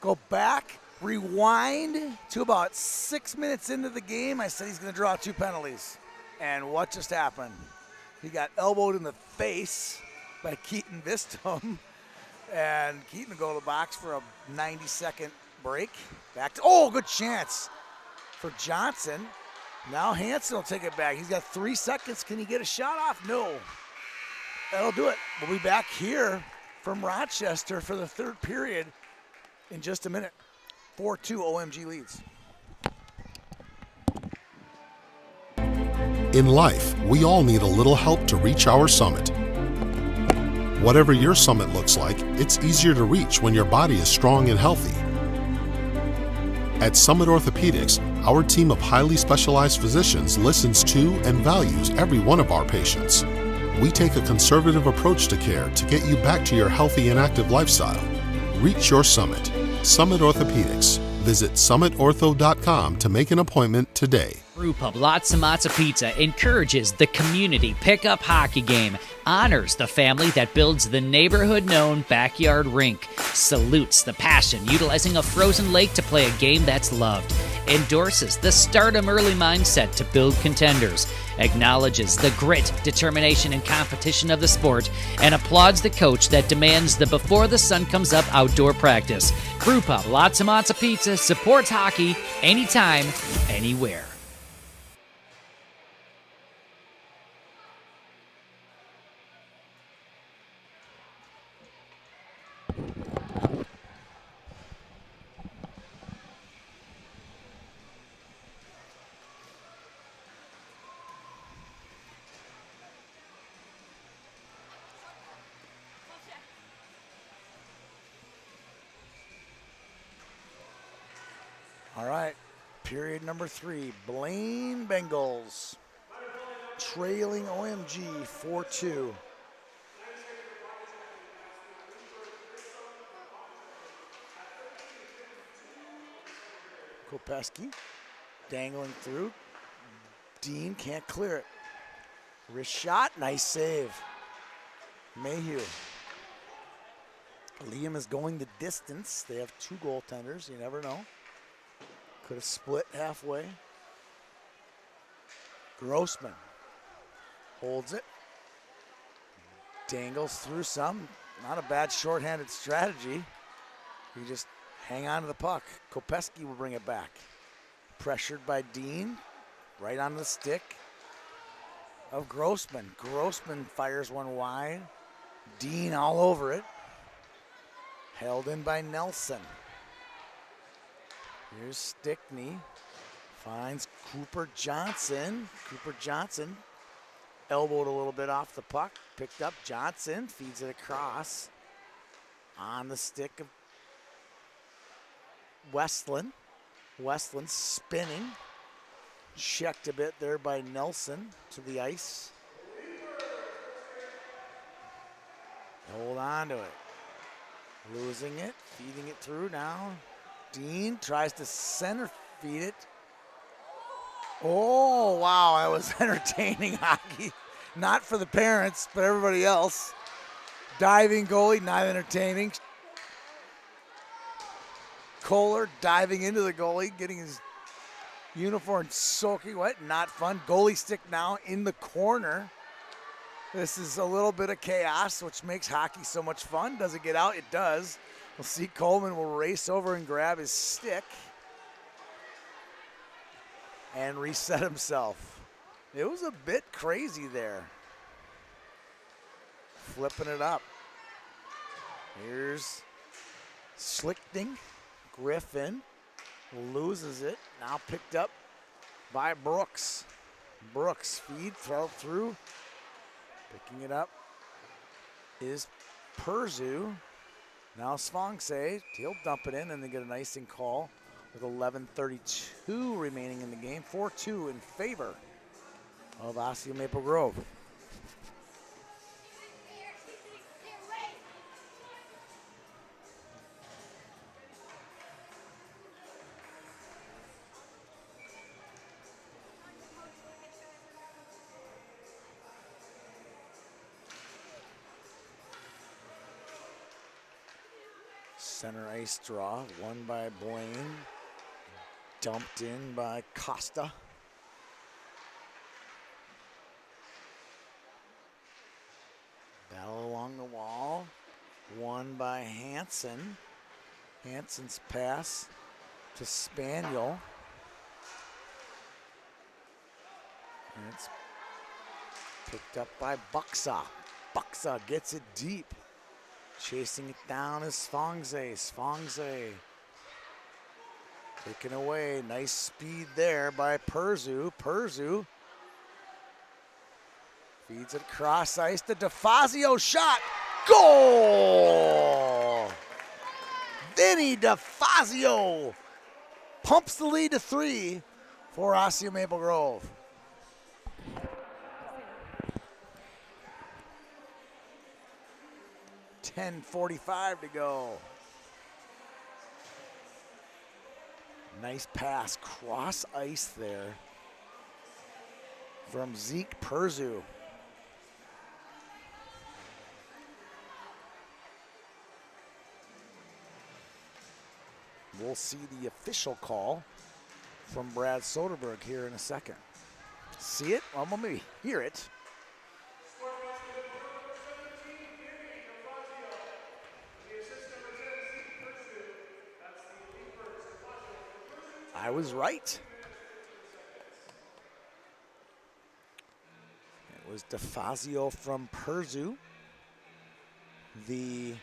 Go back. Rewind to about 6 minutes into the game. I said he's going to draw 2 penalties. And what just happened? He got elbowed in the face by Keaton Vistum. And Keaton will go to the box for a 90-second break. Back to, good chance for Johnson. Now Hansen will take it back. He's got 3 seconds. Can he get a shot off? No. That'll do it. We'll be back here from Rochester for the third period in just a minute. 4-2 OMG leads. In life, we all need a little help to reach our summit. Whatever your summit looks like, it's easier to reach when your body is strong and healthy. At Summit Orthopedics, our team of highly specialized physicians listens to and values every one of our patients. We take a conservative approach to care to get you back to your healthy and active lifestyle. Reach your summit. Summit Orthopedics. Visit summitortho.com to make an appointment today. Brewpub Lots and Matza Pizza encourages the community pickup hockey game, honors the family that builds the neighborhood-known backyard rink, salutes the passion utilizing a frozen lake to play a game that's loved, endorses the stardom early mindset to build contenders, acknowledges the grit, determination, and competition of the sport, and applauds the coach that demands the before the sun comes up outdoor practice. Brewpub Lots and Matza Pizza supports hockey anytime, anywhere. All right, period number 3. Blaine Bengals trailing OMG 4-2. Kopeski dangling through. Dean can't clear it. Wrist shot, nice save. Mayhew. Liam is going the distance. They have 2 goaltenders, you never know. Could have split halfway. Grossman holds it. Dangles through some. Not a bad shorthanded strategy. You just hang on to the puck. Kopeski will bring it back. Pressured by Dean. Right on the stick of Grossman. Grossman fires one wide. Dean all over it. Held in by Nelson. Here's Stickney. Finds Cooper Johnson. Cooper Johnson elbowed a little bit off the puck. Picked up Johnson. Feeds it across. On the stick of Westland. Westland spinning. Checked a bit there by Nelson to the ice. Hold on to it. Losing it, feeding it through now. Dean tries to center feed it. Oh, wow, that was entertaining hockey. Not for the parents, but everybody else. Diving goalie, not entertaining. Kohler diving into the goalie, getting his uniform soaking wet, not fun. Goalie stick now in the corner. This is a little bit of chaos, which makes hockey so much fun. Does it get out? It does. We'll see Coleman will race over and grab his stick and reset himself. It was a bit crazy there. Flipping it up. Here's Schlichting. Griffin loses it. Now picked up by Brooks. Brooks feed, throw through. Picking it up is Perzu. Now Svangse. He'll dump it in and they get an icing call with 11:32 remaining in the game. 4-2 in favor of Osseo Maple Grove. Center ice draw, won by Blaine. Dumped in by Costa. Battle along the wall, won by Hansen. Hansen's pass to Spaniel. And it's picked up by Buxa. Buxa gets it deep. Chasing it down is Svangse. Svangse taken away. Nice speed there by Perzu. Perzu feeds it across ice. The DeFazio shot. Goal! Vinny DeFazio pumps the lead to 3 for Osseo Maple Grove. .45 to go. Nice pass, cross ice there from Zeke Perzu. We'll see the official call from Brad Soderberg here in a second. See it? Well, maybe hear it. I was right. It was DeFazio from Perzu. The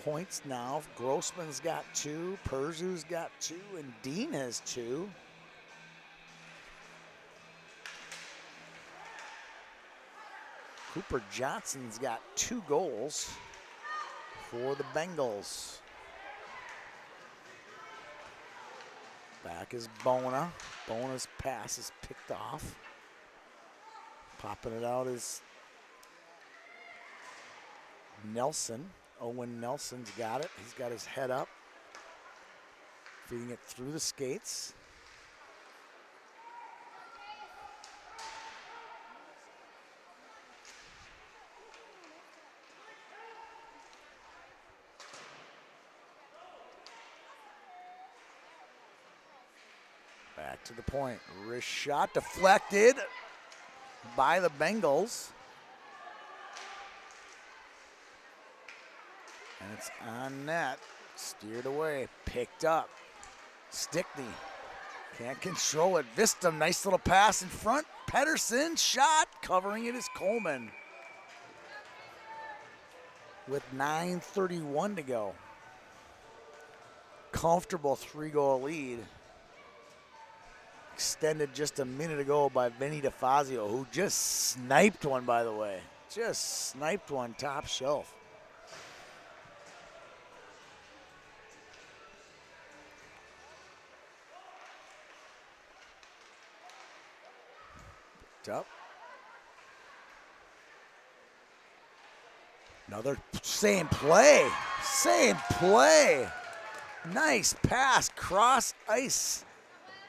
points now, Grossman's got 2, Perzu's got 2, and Dean has 2. Cooper Johnson's got 2 goals for the Bengals. Back is Bona. Bona's pass is picked off. Popping it out is Nelson. Owen Nelson's got it. He's got his head up. Feeding it through the skates. Back to the point. Wrist shot deflected by the Bengals. And it's on net. Steered away. Picked up. Stickney can't control it. Vistam, nice little pass in front. Pedersen shot. Covering it is Coleman. With 9:31 to go. Comfortable 3-goal lead. Extended just a minute ago by Vinny DeFazio, who just sniped one, by the way. Just sniped one top shelf. Picked up. Another same play. Same play. Nice pass, cross ice.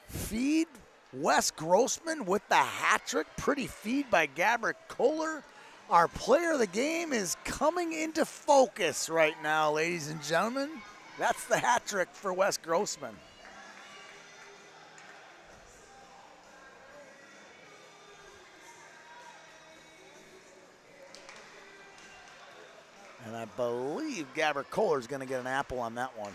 Feed, Wes Grossman with the hat trick. Pretty feed by Gabrick Kohler. Our player of the game is coming into focus right now, ladies and gentlemen. That's the hat trick for Wes Grossman. And I believe Gabrick Kohler is going to get an apple on that one.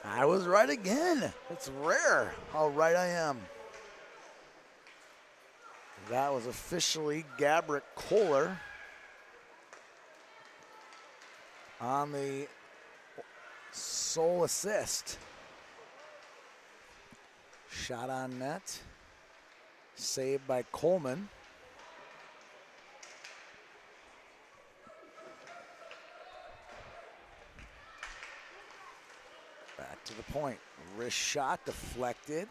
I was right again. It's rare how right I am. That was officially Gabrick Kohler on the sole assist. Shot on net. Saved by Coleman. Back to the point. Wrist shot deflected.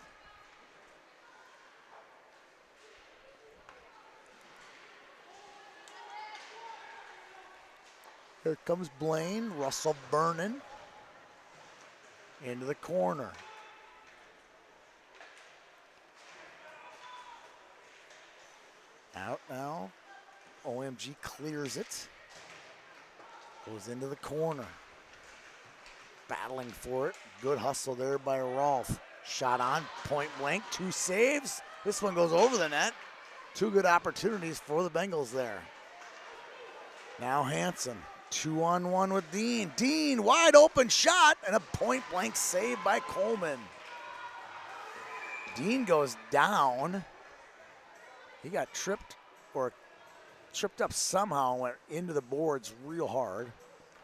Here comes Blaine. Russell Vernon into the corner. Out now. OMG clears it. Goes into the corner. Battling for it. Good hustle there by Rolfe. Shot on, point blank, 2 saves. This one goes over the net. 2 good opportunities for the Bengals there. Now Hansen, 2-on-1 with Dean. Dean, wide open shot, and a point blank save by Coleman. Dean goes down. He got tripped up somehow and went into the boards real hard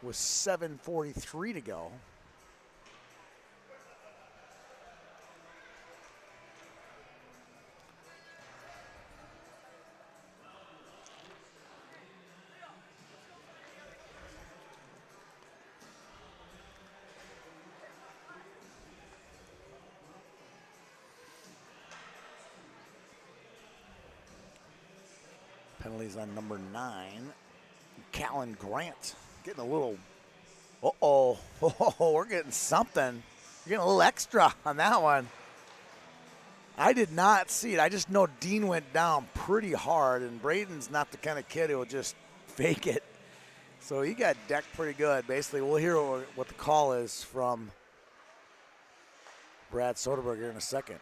with 7:43 to go. Penalties on number 9, Callan Grant. Getting a little, we're getting something. We're getting a little extra on that one. I did not see it. I just know Dean went down pretty hard, and Braden's not the kind of kid who will just fake it. So he got decked pretty good. Basically, we'll hear what the call is from Brad Soderberger in a second.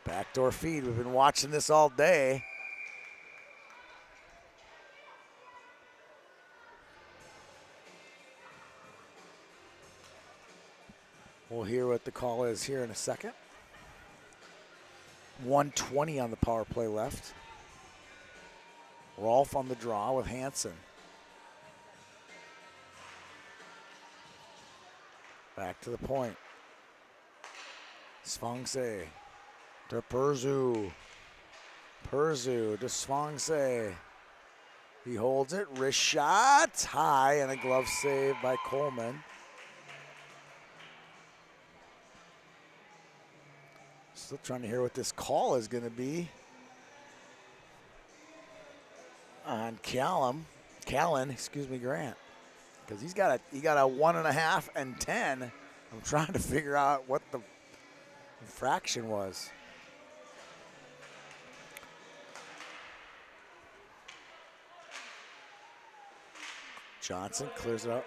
Backdoor feed. We've been watching this all day. We'll hear what the call is here in a second. 1:20 on the power play left. Rolfe on the draw with Hansen. Back to the point. Svangse to Perzu. Perzu to Svangse. He holds it. Wrist shot. High and a glove save by Coleman. Still trying to hear what this call is going to be on Callan, Grant. Because he got a 1.5 and 10. I'm trying to figure out what the infraction was. Johnson clears it up.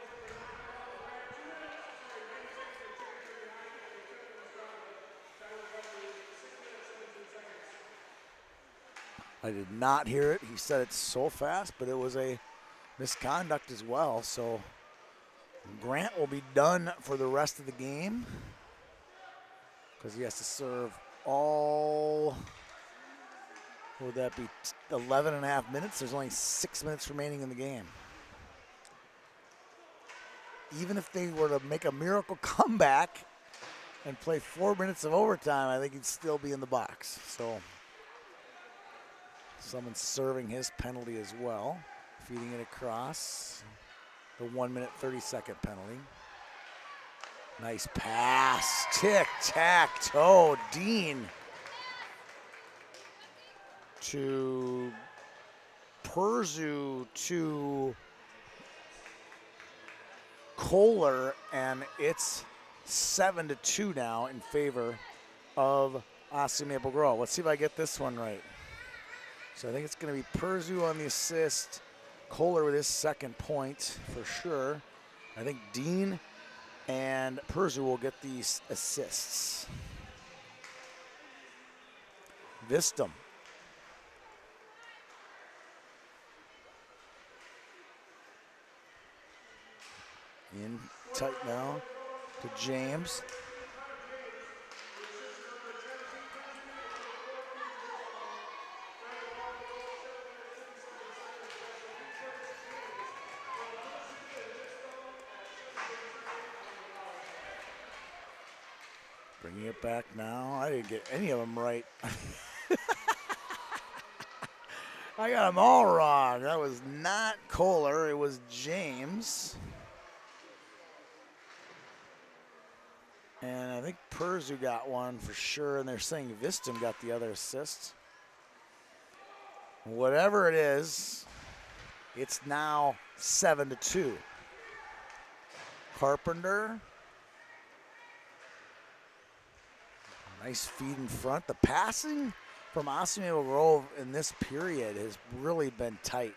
I did not hear it. He said it so fast, but it was a misconduct as well. So Grant will be done for the rest of the game because he has to serve all, what would that be, 11.5 minutes? There's only 6 minutes remaining in the game. Even if they were to make a miracle comeback and play 4 minutes of overtime, I think he'd still be in the box. So someone's serving his penalty as well, feeding it across. The 1 minute, 30-second penalty. Nice pass. Tic-tac-toe. Dean to Perzu to Kohler, and it's 7-2 now in favor of Osseo Maple Grove. Let's see if I get this one right. So I think it's going to be Perzu on the assist, Kohler with his second point for sure. I think Dean and Perzu will get these assists. Vistum. In tight now to James. Bringing it back now. I didn't get any of them right. I got them all wrong. That was not Kohler. It was James. And I think Perzu got one for sure, and they're saying Vistum got the other assist. Whatever it is, it's now 7-2. Carpenter. Nice feed in front. The passing from Osseo Maple Grove in this period has really been tight.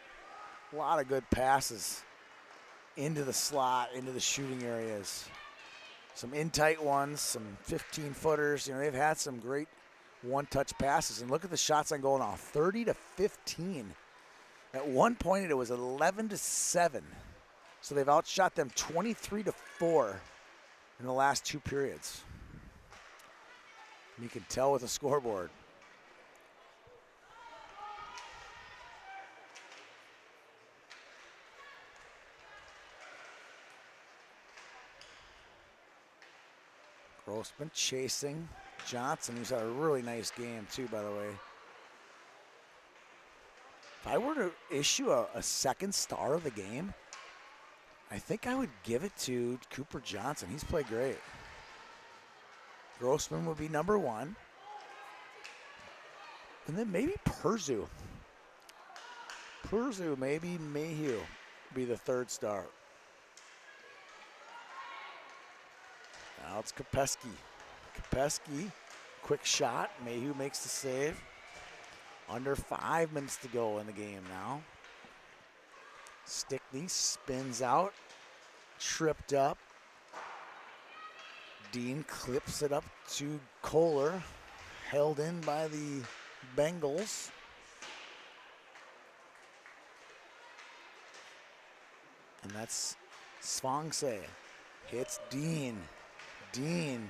A lot of good passes into the slot, into the shooting areas. Some in-tight ones, some 15-footers. You know, they've had some great one-touch passes. And look at the shots on goal now, 30-15. At one point, it was 11-7. So they've outshot them 23-4 in the last two periods. And you can tell with the scoreboard. Grossman chasing Johnson, who's had a really nice game too, by the way. If I were to issue a second star of the game, I think I would give it to Cooper Johnson. He's played great. Grossman would be number one. And then maybe Perzu. Perzu, maybe Mayhew be the third star. Now it's Kopeski. Kopeski, quick shot. Mayhew makes the save. Under 5 minutes to go in the game now. Stickney spins out. Tripped up. Dean clips it up to Kohler. Held in by the Bengals. And that's Svangse. Hits Dean. Dean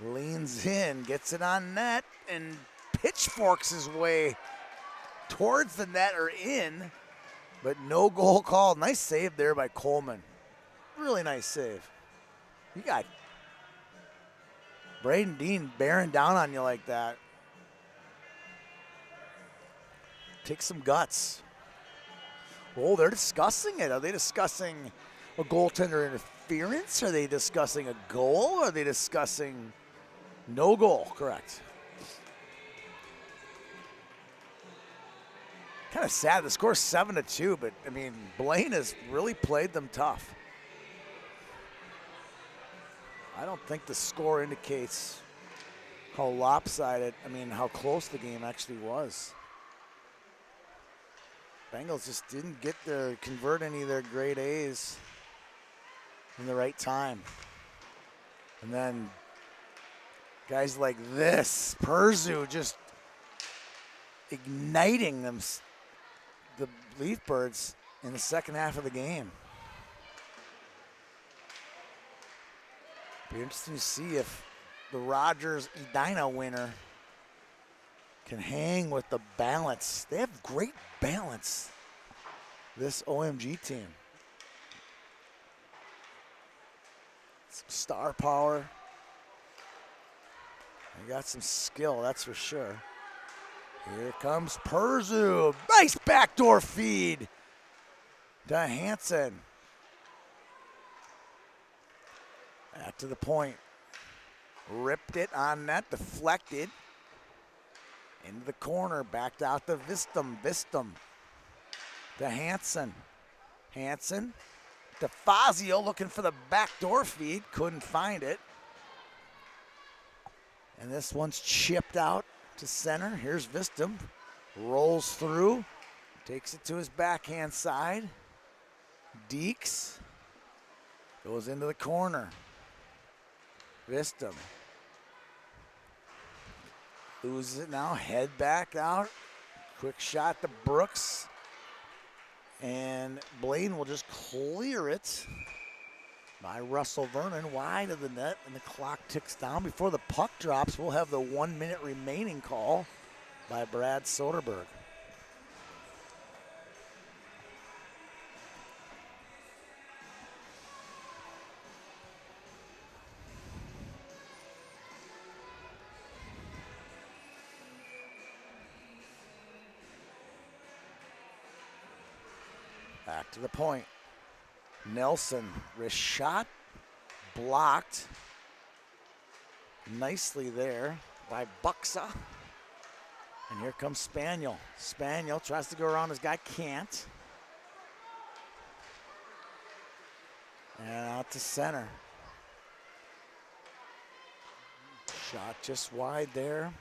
leans in, gets it on net, and pitchforks his way towards the net or in, but no goal called. Nice save there by Coleman. Really nice save. You got Braden Dean bearing down on you like that. Take some guts. Oh, they're discussing it. Are they discussing a goaltender interference? Are they discussing a goal? Are they discussing no goal? Correct. Kind of sad. The score's 7-2, but I mean, Blaine has really played them tough. I don't think the score indicates how lopsided, how close the game actually was. Bengals just didn't convert any of their grade A's in the right time. And then guys like this, Perzu just igniting them, the Leaf Birds, in the second half of the game. Be interesting to see if the Rogers Edina winner can hang with the balance. They have great balance, this OMG team. Some star power. They got some skill, that's for sure. Here comes Perzu. Nice backdoor feed to Hansen. Back to the point. Ripped it on net, deflected. Into the corner, backed out to Vistum. Vistum to Hansen. Hansen to Fazio, looking for the backdoor feed. Couldn't find it. And this one's chipped out to center. Here's Vistum. Rolls through. Takes it to his backhand side. Deeks goes into the corner. Vistum loses it now. Head back out. Quick shot to Brooks. And Blaine will just clear it by Russell Vernon wide of the net, and the clock ticks down. Before the puck drops, we'll have the 1 minute remaining call by Brad Soderberg. Back to the point. Nelson, wrist shot, blocked nicely there by Buxa. And here comes Spaniel. Spaniel tries to go around his guy, can't. And out to center. Shot just wide there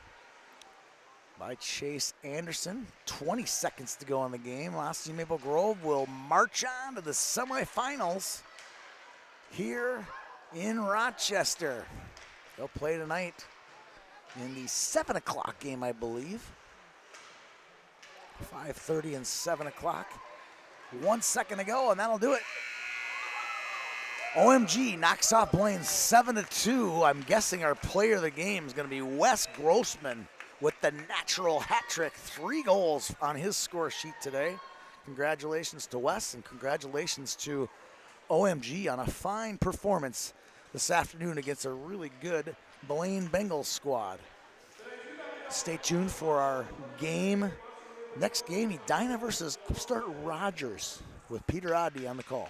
by Chase Anderson. 20 seconds to go in the game. Osseo Maple Grove will march on to the semifinals here in Rochester. They'll play tonight in the 7 o'clock game, I believe. 5:30 and 7 o'clock. 1 second to go, and that'll do it. OMG knocks off Blaine 7-2. I'm guessing our player of the game is going to be Wes Grossman with the natural hat trick. 3 goals on his score sheet today. Congratulations to Wes, and congratulations to OMG on a fine performance this afternoon against a really good Blaine Bengals squad. Stay tuned for our game. Next game, Edina versus upstart Rogers with Peter Oddy on the call.